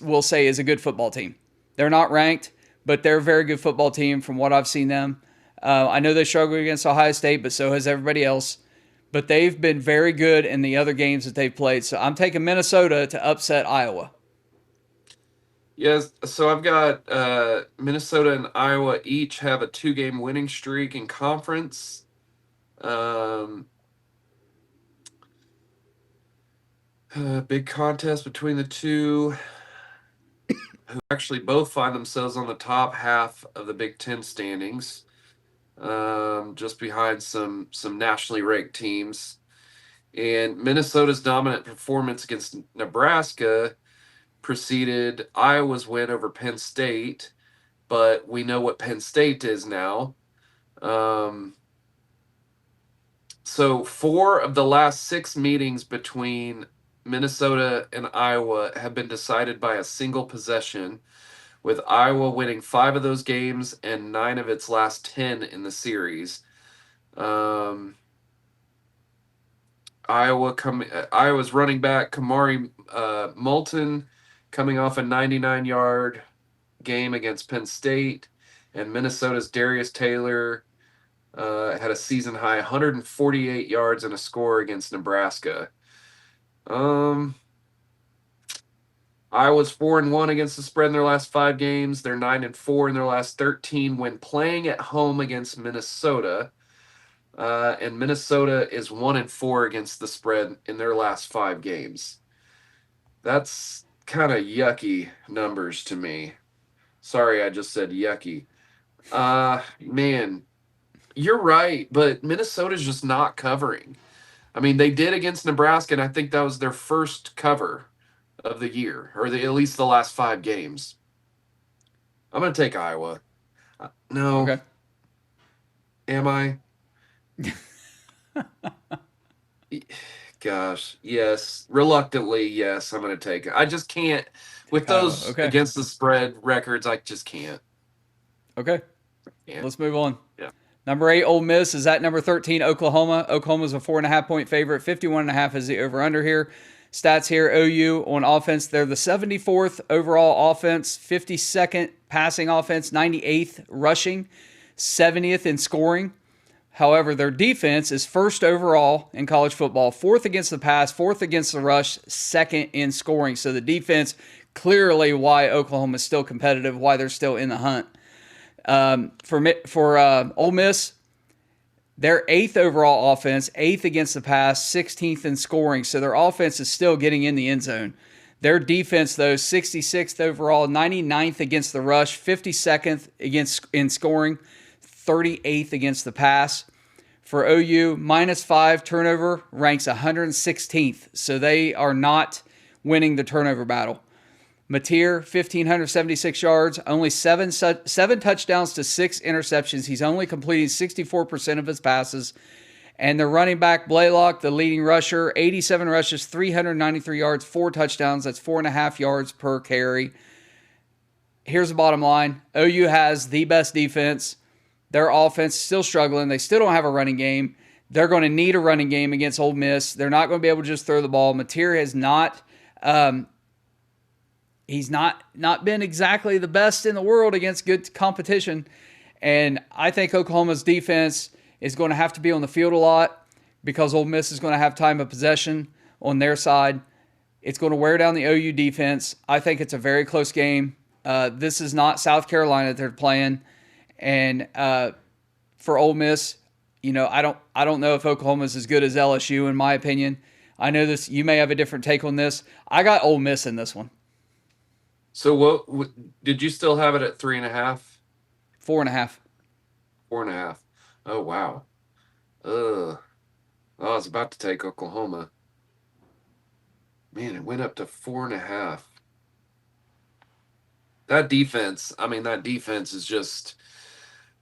will say, is a good football team. They're not ranked, but they're a very good football team from what I've seen them. I know they struggled against Ohio State, but so has everybody else. But they've been very good in the other games that they've played. So I'm taking Minnesota to upset Iowa.
Yes, so I've got Minnesota and Iowa each have a 2-game winning streak in conference. Big contest between the two, who actually both find themselves on the top half of the Big Ten standings, just behind some nationally ranked teams. And Minnesota's dominant performance against Nebraska preceded Iowa's win over Penn State, but we know what Penn State is now. So 4 of the last 6 meetings between Minnesota and Iowa have been decided by a single possession, with Iowa winning 5 of those games and 9 of its last 10 in the series. Um, Iowa's running back Kamari Moulton coming off a 99-yard game against Penn State, and Minnesota's Darius Taylor had a season high 148 yards and a score against Nebraska. Iowa's 4-1 against the spread in their last 5 games. They're 9-4 in their last 13 when playing at home against Minnesota. And Minnesota is 1-4 against the spread in their last 5 games. That's kind of yucky numbers to me. Sorry, I just said yucky. Man, you're right, but Minnesota's just not covering. I mean, they did against Nebraska, and I think that was their first cover of the year, or at least the last 5 games. I'm going to take Iowa. No.
Okay.
Am I? Gosh, yes. Reluctantly, yes, I'm going to take it. I just can't. With those
Okay.
against the spread records, I just can't.
Okay.
Yeah.
Let's move on.
Yeah.
Number 8, Ole Miss is at number 13, Oklahoma. Oklahoma's a 4.5-point favorite. 51.5 is the over-under here. Stats here, OU on offense, they're the 74th overall offense, 52nd passing offense, 98th rushing, 70th in scoring. However, their defense is first overall in college football, 4th against the pass, 4th against the rush, 2nd in scoring. So the defense, clearly why Oklahoma is still competitive, why they're still in the hunt. For Ole Miss, they're 8th overall offense, 8th against the pass, 16th in scoring. So their offense is still getting in the end zone. Their defense, though, 66th overall, 99th against the rush, 52nd in scoring, 38th against the pass. For OU, -5 turnover, ranks 116th. So they are not winning the turnover battle. Napier, 1,576 yards, only seven touchdowns to 6 interceptions. He's only completing 64% of his passes. And the running back, Blaylock, the leading rusher, 87 rushes, 393 yards, 4 touchdowns. That's 4.5 yards per carry. Here's the bottom line. OU has the best defense. Their offense is still struggling. They still don't have a running game. They're going to need a running game against Ole Miss. They're not going to be able to just throw the ball. Napier has not... He's not been exactly the best in the world against good competition. And I think Oklahoma's defense is going to have to be on the field a lot because Ole Miss is going to have time of possession on their side. It's going to wear down the OU defense. I think it's a very close game. This is not South Carolina that they're playing. And for Ole Miss, I don't know if Oklahoma's as good as LSU in my opinion. I know this. You may have a different take on this. I got Ole Miss in this one.
So what did you still have it at 3.5?
4.5.
4.5. Oh wow. I was about to take Oklahoma. Man, it went up to 4.5. That defense is just,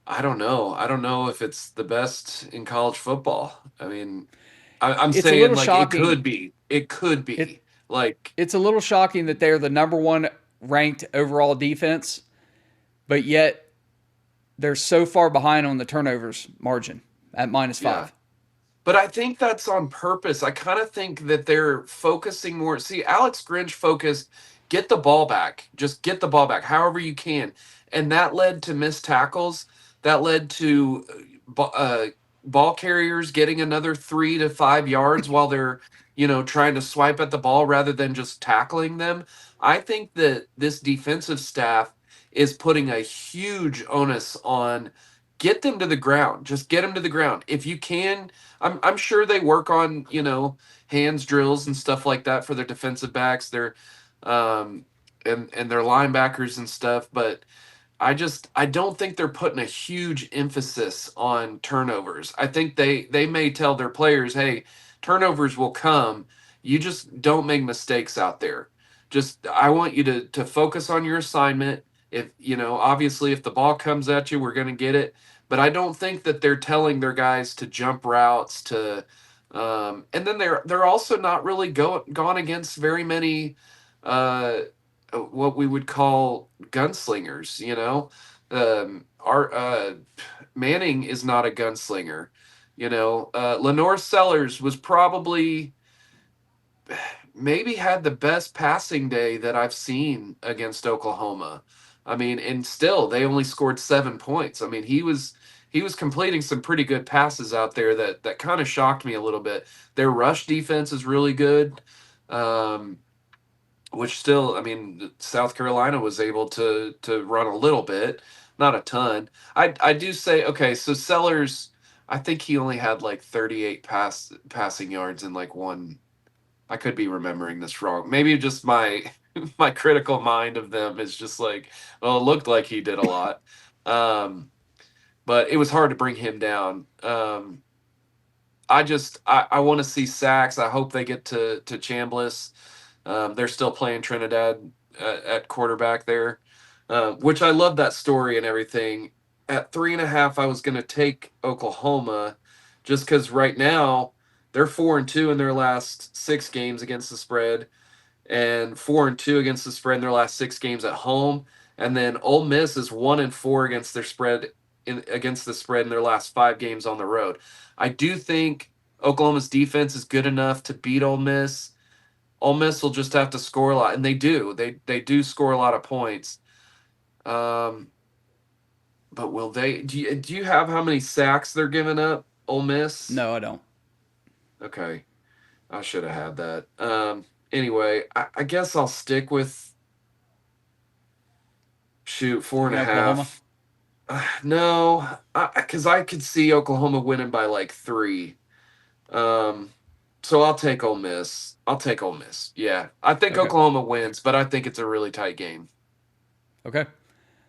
I don't know. I don't know if it's the best in college football. I mean, I'm
It's a
saying
little
like
shocking.
it could be. It could be.
It's a little shocking that they're the number 1 ranked overall defense, but yet they're so far behind on the turnovers margin at -5.
Yeah. But I think that's on purpose. I kind of think that they're focusing more. See, Alex Grinch focused, get the ball back. Just get the ball back however you can. And that led to missed tackles. That led to ball carriers getting another 3 to 5 yards while they're, trying to swipe at the ball rather than just tackling them. I think that this defensive staff is putting a huge onus on get them to the ground. Just get them to the ground. If you can, I'm sure they work on, hands drills and stuff like that for their defensive backs, um and their linebackers and stuff, but I don't think they're putting a huge emphasis on turnovers. I think they may tell their players, "Hey, turnovers will come. You just don't make mistakes out there. Just I want you to focus on your assignment. If, obviously if the ball comes at you, we're going to get it." But I don't think that they're telling their guys to jump routes and then they're also not really gone against very many uh what we would call gunslingers. Our Manning is not a gunslinger. Lenore Sellers was probably maybe had the best passing day that I've seen against Oklahoma. I mean, and still they only scored 7 points. I mean, he was completing some pretty good passes out there that kind of shocked me a little bit. Their rush defense is really good. Um, which still, I mean, South Carolina was able to run a little bit, not a ton. I do say, okay, so Sellers, I think he only had like 38 passing yards in like one. I could be remembering this wrong. Maybe just my my critical mind of them is just like, well, it looked like he did a lot. Um, but it was hard to bring him down. I want to see sacks. I hope they get to Chambliss. They're still playing Trinidad at quarterback there, which I love that story and everything. At 3.5, I was going to take Oklahoma, just because right now they're 4-2 in their last 6 games against the spread, and 4-2 against the spread in their last 6 games at home. And then Ole Miss is 1-4 against their spread against the spread in their last 5 games on the road. I do think Oklahoma's defense is good enough to beat Ole Miss. Ole Miss will just have to score a lot, and they do. They do score a lot of points. Um, but will they? Do you have how many sacks they're giving up? Ole Miss.
No, I don't.
Okay, I should have had that. Anyway, I guess I'll stick with four and
Taking
a
Oklahoma.
half. No, because I could see Oklahoma winning by like 3. Um, so I'll take Ole Miss. I'll take Ole Miss. Yeah, I think
Okay.
Oklahoma wins, but I think it's a really tight game.
Okay.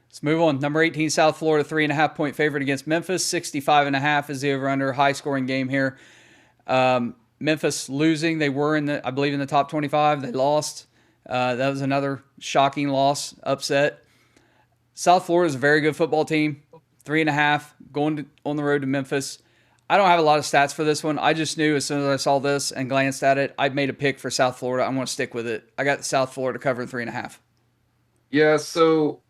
Let's move on. Number 18, South Florida, 3.5 point favorite against Memphis. 65.5 is the over under. High scoring game here. Memphis losing. They were I believe, in the top 25. They lost. That was another shocking loss, upset. South Florida is a very good football team. 3.5 on the road to Memphis. I don't have a lot of stats for this one. I just knew as soon as I saw this and glanced at it, I made a pick for South Florida. I'm going to stick with it. I got South Florida cover 3.5.
Yeah, so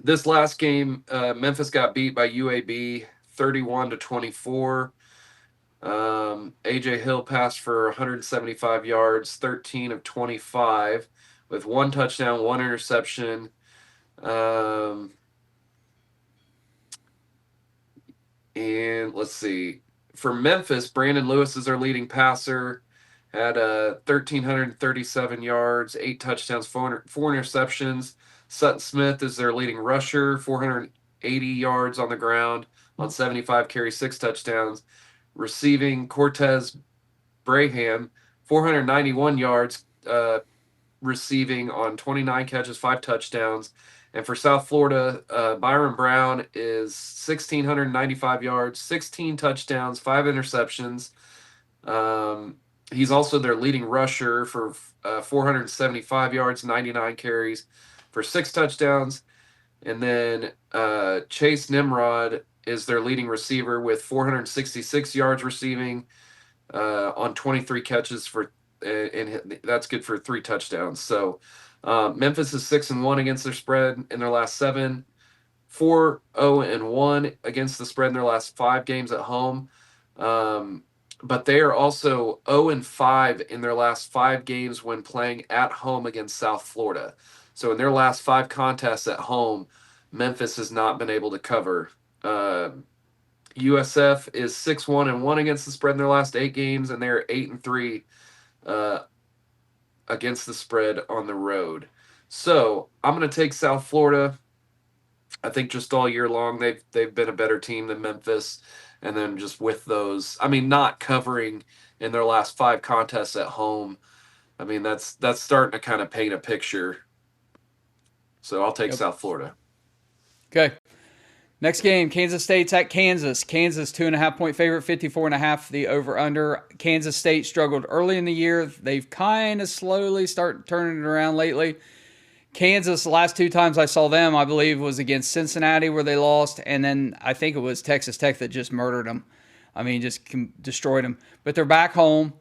this last game, Memphis got beat by UAB 31-24. AJ Hill passed for 175 yards, 13 of 25, with 1 touchdown, 1 interception. Um, and let's see. For Memphis, Brandon Lewis is their leading passer. Had 1,337 yards, 8 touchdowns, four interceptions. Sutton Smith is their leading rusher, 480 yards on the ground on 75 carries, 6 touchdowns. Receiving, Cortez Braham, 491 yards receiving on 29 catches, 5 touchdowns. And for South Florida, Byron Brown is 1,695 yards, 16 touchdowns, 5 interceptions. He's also their leading rusher for 475 yards, 99 carries for 6 touchdowns. And then Chase Nimrod is their leading receiver with 466 yards receiving on 23 catches and that's good for 3 touchdowns. So Memphis is 6-1 against their spread in their last 7, 4-0-1 against the spread in their last 5 games at home. But they are also 0-5 in their last 5 games when playing at home against South Florida. So in their last 5 contests at home, Memphis has not been able to cover. USF is 6-1-1 against the spread in their last 8 games, and they're 8-3 against the spread on the road. So I'm going to take South Florida. I think just all year long they've been a better team than Memphis, and then just with those, I mean, not covering in their last 5 contests at home. I mean, that's starting to kind of paint a picture. So I'll take
Yep.
South Florida.
Okay. Next game, Kansas State's at Kansas. Kansas 2.5-point favorite, 54.5 the over/under. Kansas State struggled early in the year. They've kind of slowly started turning it around lately. Kansas, the last 2 times I saw them, I believe, was against Cincinnati where they lost, and then I think it was Texas Tech that just murdered them. I mean, just destroyed them. But they're back home.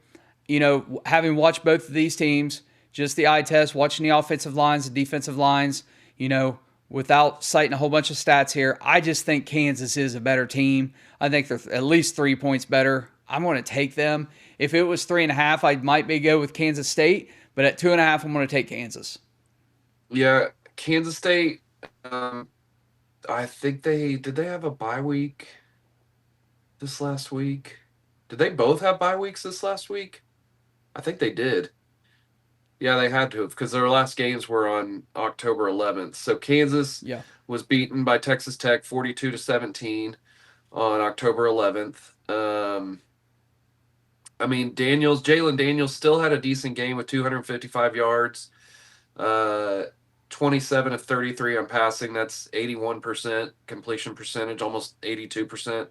You know, having watched both of these teams, just the eye test, watching the offensive lines, the defensive lines, you know, without citing a whole bunch of stats here, I just think Kansas is a better team. I think they're at least 3 points better. I'm going to take them. If it was 3.5, I might be go with Kansas State, but at 2.5, I'm going to take Kansas.
Yeah, Kansas State. I think did they have a bye week this last week? Did they both have bye weeks this last week? I think they did. Yeah, they had to have because their last games were on October 11th. So Kansas was beaten by Texas Tech 42-17 on October 11th. I mean, Jalen Daniels still had a decent game with 255 yards, 27 of 33 on passing. That's 81% completion percentage, almost 82%.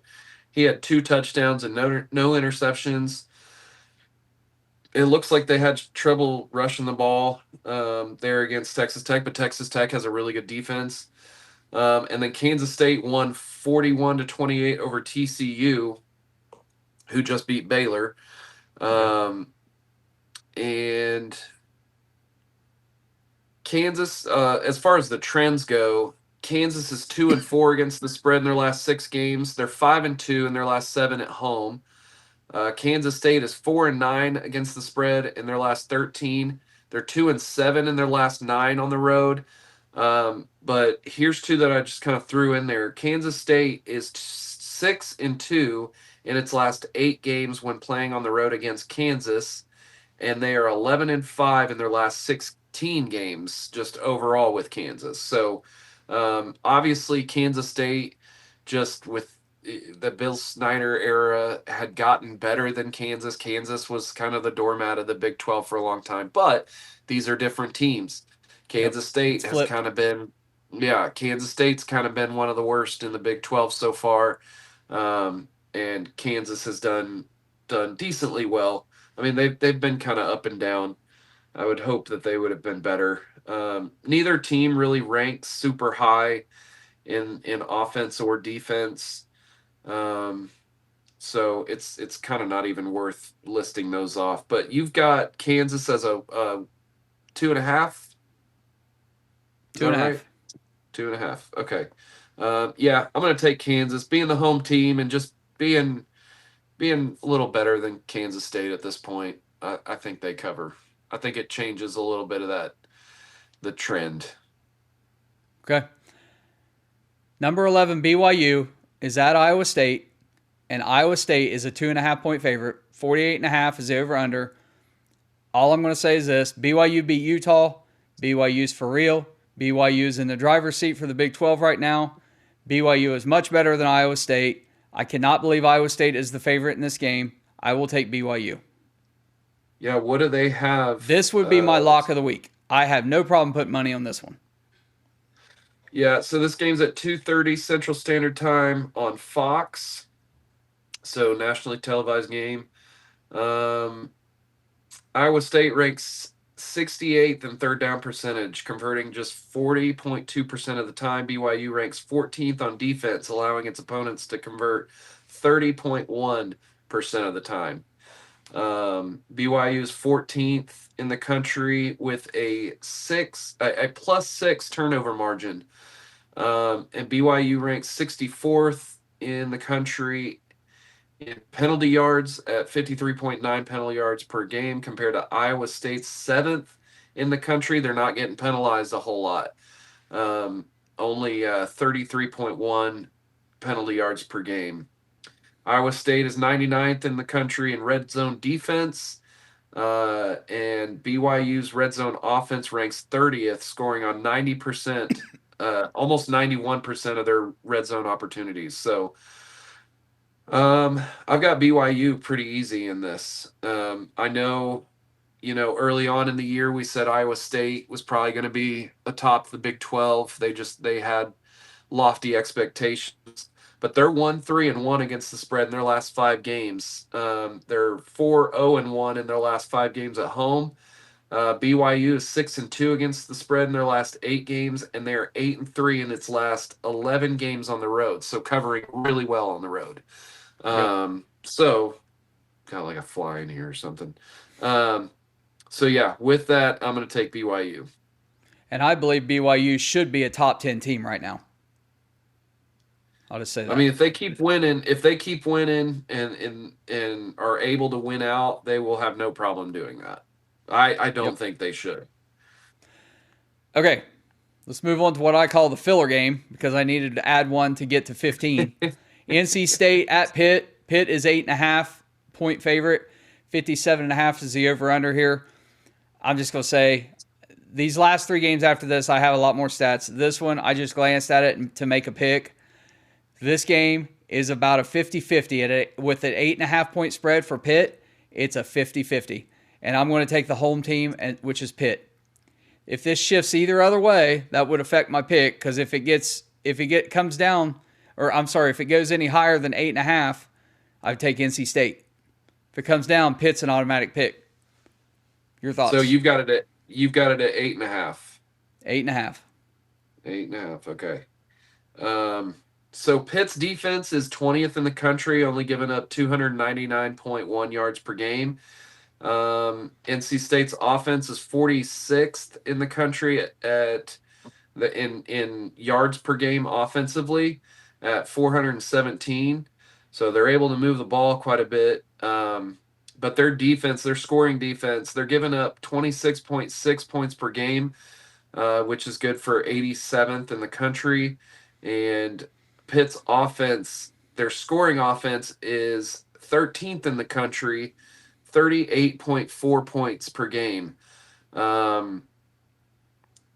He had 2 touchdowns and no interceptions. It looks like they had trouble rushing the ball there against Texas Tech, but Texas Tech has a really good defense. And then Kansas State won 41-28 over TCU, who just beat Baylor. And Kansas, as far as the trends go, Kansas is 2-4 against the spread in their last 6 games. They're 5-2 in their last 7 at home. Kansas State is 4-9 against the spread in their last 13. They're 2-7 in their last 9 on the road. But here's 2 that I just kind of threw in there. Kansas State is 6-2 in its last 8 games when playing on the road against Kansas, and they are 11-5 in their last 16 games just overall with Kansas. So obviously Kansas State, just with the Bill Snyder era, had gotten better than Kansas. Kansas was kind of the doormat of the Big 12 for a long time, but these are different teams. Kansas State has kind of been, Kansas State's kind of been one of the worst in the Big 12 so far, and Kansas has done decently well. I mean, they've been kind of up and down. I would hope that they would have been better. Neither team really ranks super high in offense or defense. So it's kind of not even worth listing those off. But you've got Kansas as a 2.5.
2.5. Right?
2.5. Okay. Yeah, I'm going to take Kansas, being the home team and just being a little better than Kansas State at this point. I think they cover. I think it changes a little bit of the trend.
Okay. Number 11, BYU is at Iowa State, and Iowa State is a 2.5-point favorite. 48.5 is the over/under. All I'm going to say is this: BYU beat Utah. BYU's for real. BYU's in the driver's seat for the Big 12 right now. BYU is much better than Iowa State. I cannot believe Iowa State is the favorite in this game. I will take BYU.
Yeah, what do they have?
This would be my lock of the week. I have no problem putting money on this one.
Yeah, so this game's at 2:30 Central Standard Time on Fox. So nationally televised game. Iowa State ranks 68th in third down percentage, converting just 40.2% of the time. BYU ranks 14th on defense, allowing its opponents to convert 30.1% of the time. BYU is 14th in the country with a +6 turnover margin. And BYU ranks 64th in the country in penalty yards at 53.9 penalty yards per game, compared to Iowa State's 7th in the country. They're not getting penalized a whole lot. Only 33.1 penalty yards per game. Iowa State is 99th in the country in red zone defense. And BYU's red zone offense ranks 30th, scoring on 90%, almost 91% of their red zone opportunities. So I've got BYU pretty easy in this. I know, early on in the year we said Iowa State was probably going to be atop the Big 12. They had lofty expectations, but they're 1-3-1 against the spread in their last 5 games. They're 4-0-1 in their last 5 games at home. BYU is 6-2 against the spread in their last 8 games, and they're 8-3 in its last 11 games on the road. So covering really well on the road.
Yep.
So got like a fly in here or something. So yeah, with that, I'm going to take BYU.
And I believe BYU should be a top 10 team right now. I'll just say that.
I mean, if they keep winning and are able to win out, they will have no problem doing that. I don't think they should.
Okay, let's move on to what I call the filler game because I needed to add one to get to 15. NC State at Pitt. Pitt is 8.5-point favorite. 57.5 is the over-under here. I'm just going to say these last 3 games after this, I have a lot more stats. This one, I just glanced at it to make a pick. This game is about a 50-50. With an 8.5-point spread for Pitt, it's a 50-50. And I'm going to take the home team, which is Pitt. If this shifts either other way, that would affect my pick because if it comes down, or I'm sorry, if it goes any higher than 8.5, I take NC State. If it comes down, Pitt's an automatic pick. Your thoughts?
So you've got it at 8.5.
8.5.
8.5. Okay. So Pitt's defense is 20th in the country, only giving up 299.1 yards per game. NC State's offense is 46th in the country in yards per game offensively at 417. So they're able to move the ball quite a bit. But their defense, their scoring defense, they're giving up 26.6 points per game, which is good for 87th in the country. And Pitt's offense, their scoring offense is 13th in the country, 38.4 points per game. And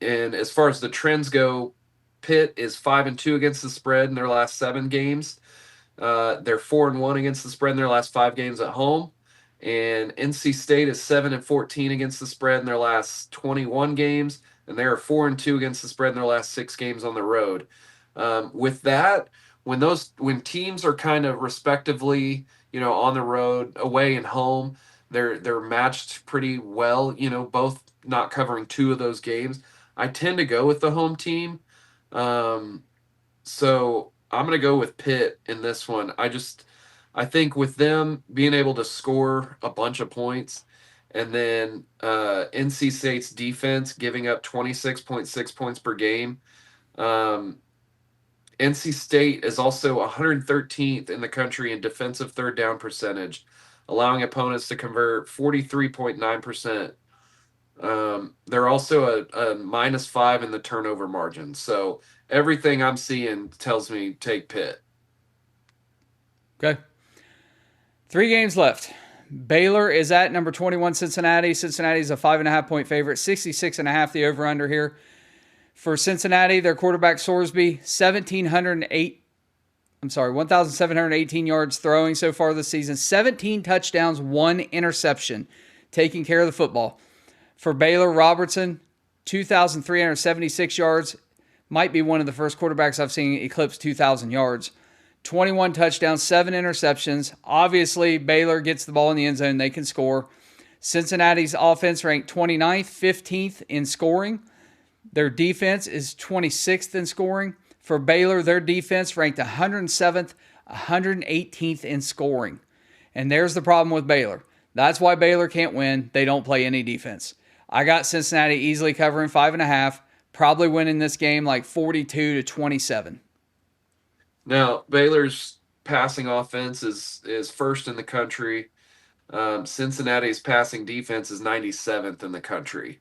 as far as the trends go, Pitt is 5-2 against the spread in their last 7 games. They're 4-1 against the spread in their last 5 games at home. And NC State is 7-14 against the spread in their last 21 games. And they are 4-2 against the spread in their last 6 games on the road. With that, when teams are kind of respectively, on the road, away and home, they're matched pretty well, both not covering 2 of those games. I tend to go with the home team. So I'm going to go with Pitt in this one. I think with them being able to score a bunch of points and then NC State's defense giving up 26.6 points per game, NC State is also 113th in the country in defensive third down percentage, allowing opponents to convert 43.9%. They're also a -5 in the turnover margin. So everything I'm seeing tells me take Pitt.
Okay. 3 games left. Baylor is at number 21 Cincinnati. Cincinnati is a 5.5-point favorite. 66.5 the over-under here. For Cincinnati, their quarterback Sorsby, 1,718 yards throwing so far this season. 17 touchdowns, 1 interception, taking care of the football. For Baylor, Robertson, 2,376 yards. Might be one of the first quarterbacks I've seen eclipse 2,000 yards. 21 touchdowns, 7 interceptions. Obviously, Baylor gets the ball in the end zone. They can score. Cincinnati's offense ranked 29th, 15th in scoring. Their defense is 26th in scoring. For Baylor, their defense ranked 107th, 118th in scoring. And there's the problem with Baylor. That's why Baylor can't win. They don't play any defense. I got Cincinnati easily covering 5.5, probably winning this game like 42-27.
Now, Baylor's passing offense is first in the country. Cincinnati's passing defense is 97th in the country.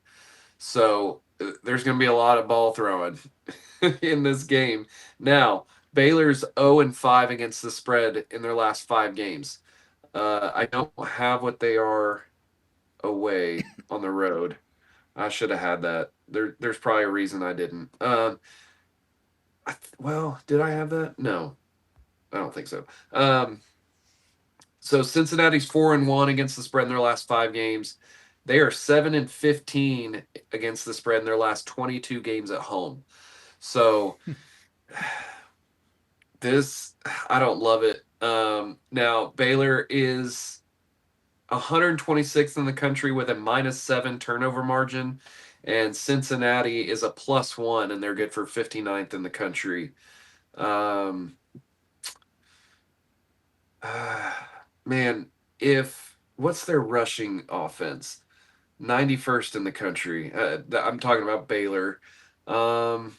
So there's going to be a lot of ball throwing in this game. Now, Baylor's 0-5 against the spread in their last 5 games. I don't have what they are away on the road. I should have had that. There's probably a reason I didn't. Well, did I have that? No, I don't think so. So Cincinnati's 4-1 against the spread in their last 5 games. They are 7-15 against the spread in their last 22 games at home. So this, I don't love it. Now Baylor is 126th in the country with a -7 turnover margin, and Cincinnati is a +1, and they're good for 59th in the country. Man, what's their rushing offense? 91st in the country. I'm talking about Baylor. The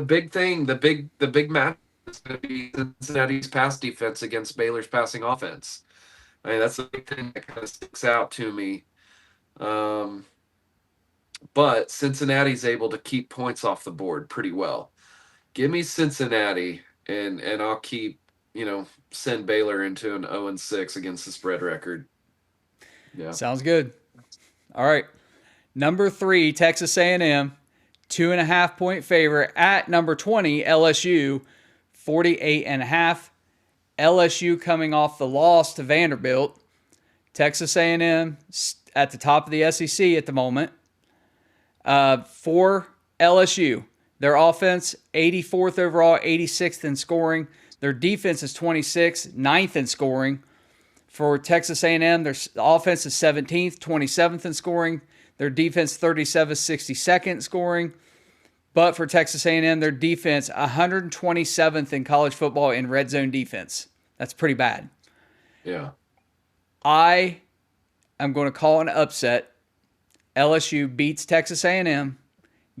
big thing, the big match is going to be Cincinnati's pass defense against Baylor's passing offense. I mean, that's the big thing that kind of sticks out to me. But Cincinnati's able to keep points off the board pretty well. Give me Cincinnati, and I'll send Baylor into an 0-6 against the spread record. Yeah.
Sounds good. All right. Number 3, Texas A&M, 2.5-point favorite at number 20, LSU, 48.5. LSU coming off the loss to Vanderbilt. Texas A&M at the top of the SEC at the moment. For LSU, their offense, 84th overall, 86th in scoring. Their defense is 26th, 9th in scoring. For Texas A&M, their offense is 17th, 27th in scoring. Their defense, 37th, 62nd in scoring. But for Texas A&M, their defense, 127th in college football in red zone defense. That's pretty bad.
Yeah.
I am going to call an upset. LSU beats Texas A&M,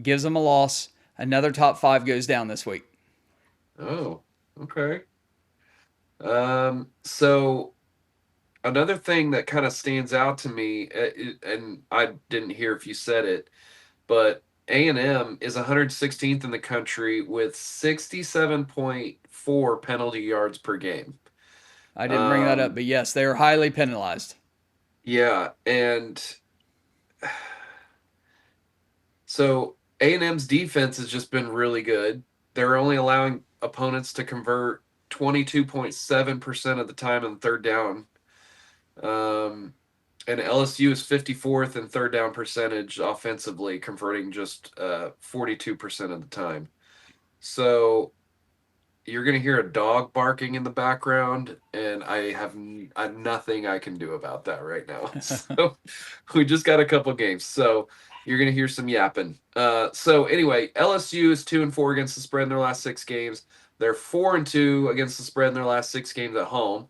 gives them a loss. Another top 5 goes down this week.
Oh, okay. So another thing that kind of stands out to me, and I didn't hear if you said it, but A&M is 116th in the country with 67.4 penalty yards per game.
I didn't bring that up, but yes, they are highly penalized.
Yeah, and so A&M's defense has just been really good. They're only allowing opponents to convert 22.7% of the time on third down. And LSU is 54th in third down percentage offensively, converting just 42% of the time. So you're going to hear a dog barking in the background, and I have nothing I can do about that right now. So we just got a couple games, so you're going to hear some yapping. So anyway, LSU is 2-4 against the spread in their last 6 games. They're 4-2 against the spread in their last 6 games at home.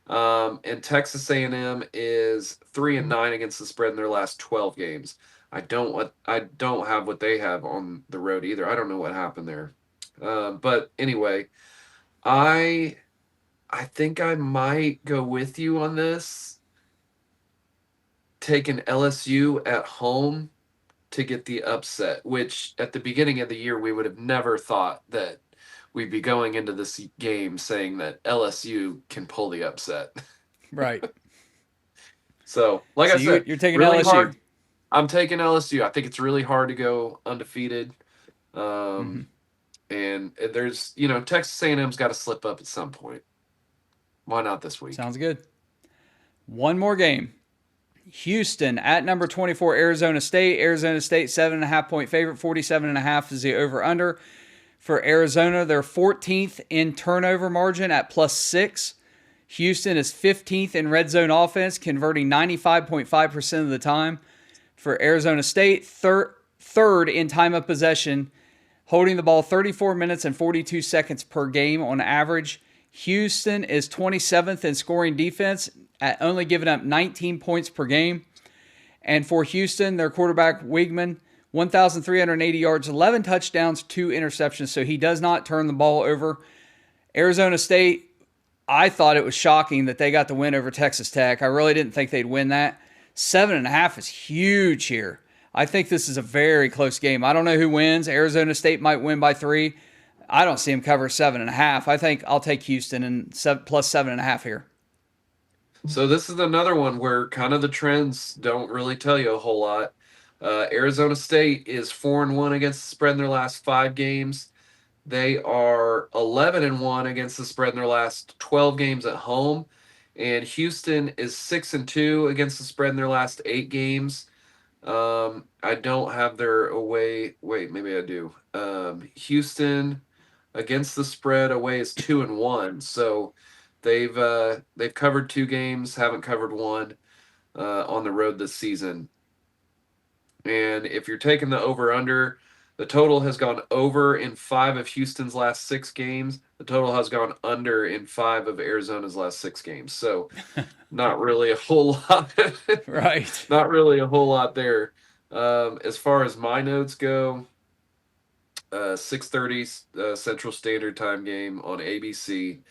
And Texas A&M is 3-9 against the spread in their last 12 games. I don't have what they have on the road either. I don't know what happened there. But anyway, I think I might go with you on this. Taking LSU at home to get the upset, which at the beginning of the year we would have never thought that we'd be going into this game saying that LSU can pull the upset.
Right.
So, I said,
you're taking
really
LSU.
Hard. I'm taking LSU. I think it's really hard to go undefeated. And there's, Texas A&M's got to slip up at some point. Why not this week?
Sounds good. One more game. Houston at number 24, Arizona State. Arizona State, 7.5-point favorite. 47.5 is the over-under. For Arizona, they're 14th in turnover margin at +6. Houston is 15th in red zone offense, converting 95.5% of the time. For Arizona State, third in time of possession, holding the ball 34 minutes and 42 seconds per game on average. Houston is 27th in scoring defense at only giving up 19 points per game. And for Houston, their quarterback, Wigman, 1,380 yards, 11 touchdowns, 2 interceptions, so he does not turn the ball over. Arizona State, I thought it was shocking that they got the win over Texas Tech. I really didn't think they'd win that. 7.5 is huge here. I think this is a very close game. I don't know who wins. Arizona State might win by 3. I don't see them cover 7.5. I think I'll take Houston and plus 7.5 here.
So this is another one where kind of the trends don't really tell you a whole lot. Arizona State is 4-1 against the spread in their last 5 games. They are 11-1 against the spread in their last 12 games at home. And Houston is 6-2 against the spread in their last 8 games. I don't have their away. Wait, maybe I do. Houston against the spread away is 2-1. So they've covered 2 games, haven't covered 1 on the road this season. And if you're taking the over under, the total has gone over in 5 of Houston's last 6 games. The total has gone under in 5 of Arizona's last 6 games. So not really a whole lot.
Right.
Not really a whole lot there. As far as my notes go, 6:30 Central Standard Time game on ABC.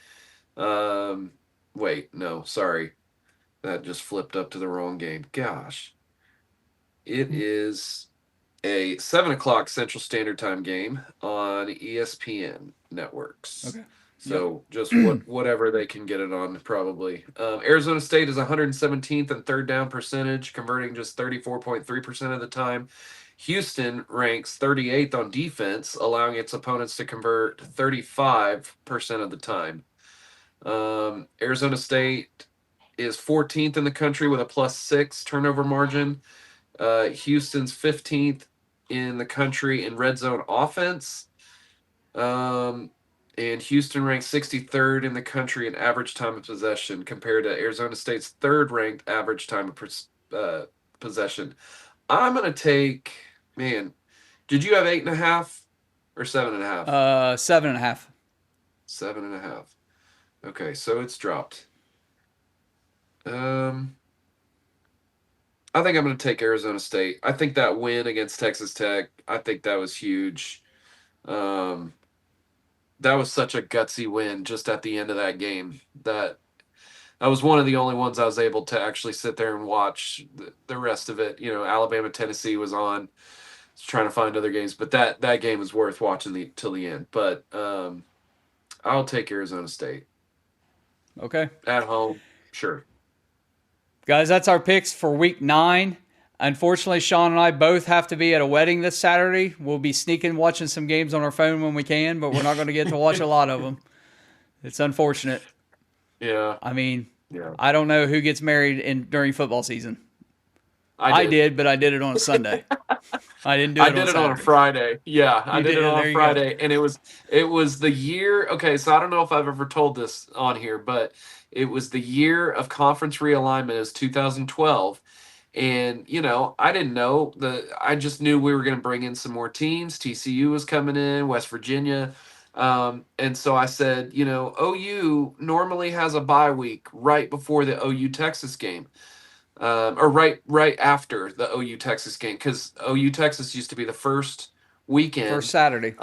Wait, no, sorry. That just flipped up to the wrong game. Gosh. It is a 7 o'clock Central Standard Time game on ESPN networks.
Okay.
So just whatever they can get it on, probably. Arizona State is 117th in third down percentage, converting just 34.3% of the time. Houston ranks 38th on defense, allowing its opponents to convert 35% of the time. Arizona State is 14th in the country with a +6 turnover margin. Houston's 15th in the country in red zone offense. And Houston ranks 63rd in the country in average time of possession compared to Arizona State's 3rd ranked average time of possession. I'm going to take, man, did you have 8.5 or 7.5?
7.5.
7.5. Okay, so it's dropped. I think I'm going to take Arizona State. I think that win against Texas Tech, I think that was huge. That was such a gutsy win just at the end of that game. That was one of the only ones I was able to actually sit there and watch. The rest of it, Alabama, Tennessee was on. I was trying to find other games, but that game was worth watching till the end. But I'll take Arizona State.
Okay.
At home, sure.
Guys, that's our picks for week 9. Unfortunately, Shaun and I both have to be at a wedding this Saturday. We'll be sneaking watching some games on our phone when we can, but we're not going to get to watch a lot of them. It's unfortunate.
Yeah.
I mean,
yeah.
I don't know who gets married during football season.
I did,
but I did it on a Sunday. I didn't do it on Saturday.
I did it on a Friday. Yeah, I did it on a Friday. And it was the year. Okay, so I don't know if I've ever told this on here, but it was the year of conference realignment is 2012. And, I didn't know. I just knew we were going to bring in some more teams. TCU was coming in, West Virginia. And so I said, OU normally has a bye week right before the OU Texas game. Or right after the OU Texas game, because OU Texas used to be the first weekend.
First Saturday.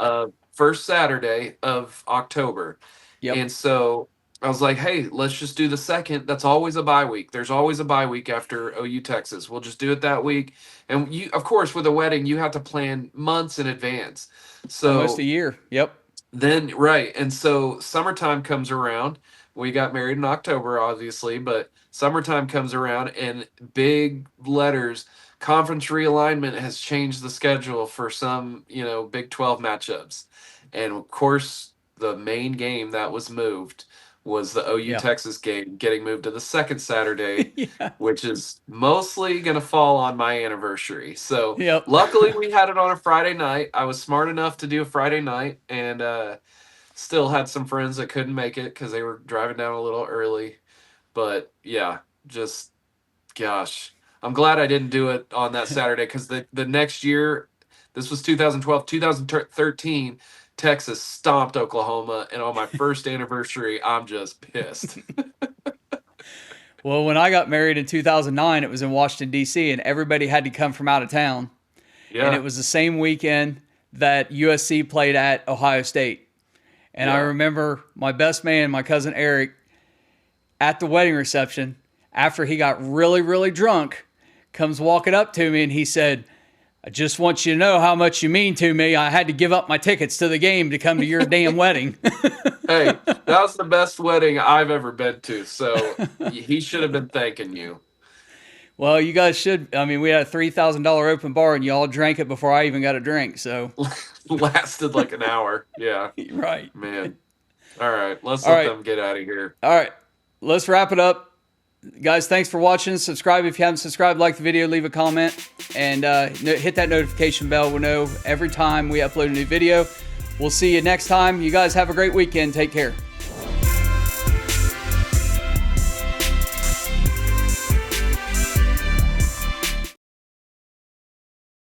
First Saturday of October.
Yep.
And so I was like, hey, let's just do the second. That's always a bye week. There's always a bye week after OU Texas. We'll just do it that week. And you, of course, with a wedding, you have to plan months in advance. So
almost a year. Yep.
Then, right. And so summertime comes around. We got married in October, obviously, but summertime comes around and big letters, conference realignment has changed the schedule for some, Big 12 matchups. And of course, the main game that was moved was the OU Texas game getting moved to the second Saturday, which is mostly going to fall on my anniversary. So luckily we had it on a Friday night. I was smart enough to do a Friday night and still had some friends that couldn't make it because they were driving down a little early. But yeah, just gosh, I'm glad I didn't do it on that Saturday because the next year, this was 2012, 2013, Texas stomped Oklahoma, and on my first anniversary, I'm just pissed.
Well, when I got married in 2009, it was in Washington, D.C., and everybody had to come from out of town. Yeah. And it was the same weekend that USC played at Ohio State. And I remember my best man, my cousin Eric, at the wedding reception, after he got really, really drunk, comes walking up to me, and he said, I just want you to know how much you mean to me. I had to give up my tickets to the game to come to your damn wedding.
Hey, that was the best wedding I've ever been to, so he should have been thanking you.
Well, you guys should. I mean, we had a $3,000 open bar, and you all drank it before I even got a drink. So
lasted like an hour. Yeah.
Right.
Man. All right. Let's let them get out of here.
All right. Let's wrap it up. Guys, thanks for watching. Subscribe if you haven't subscribed. Like the video, leave a comment, and hit that notification bell. We'll know every time we upload a new video. We'll see you next time. You guys have a great weekend. Take care.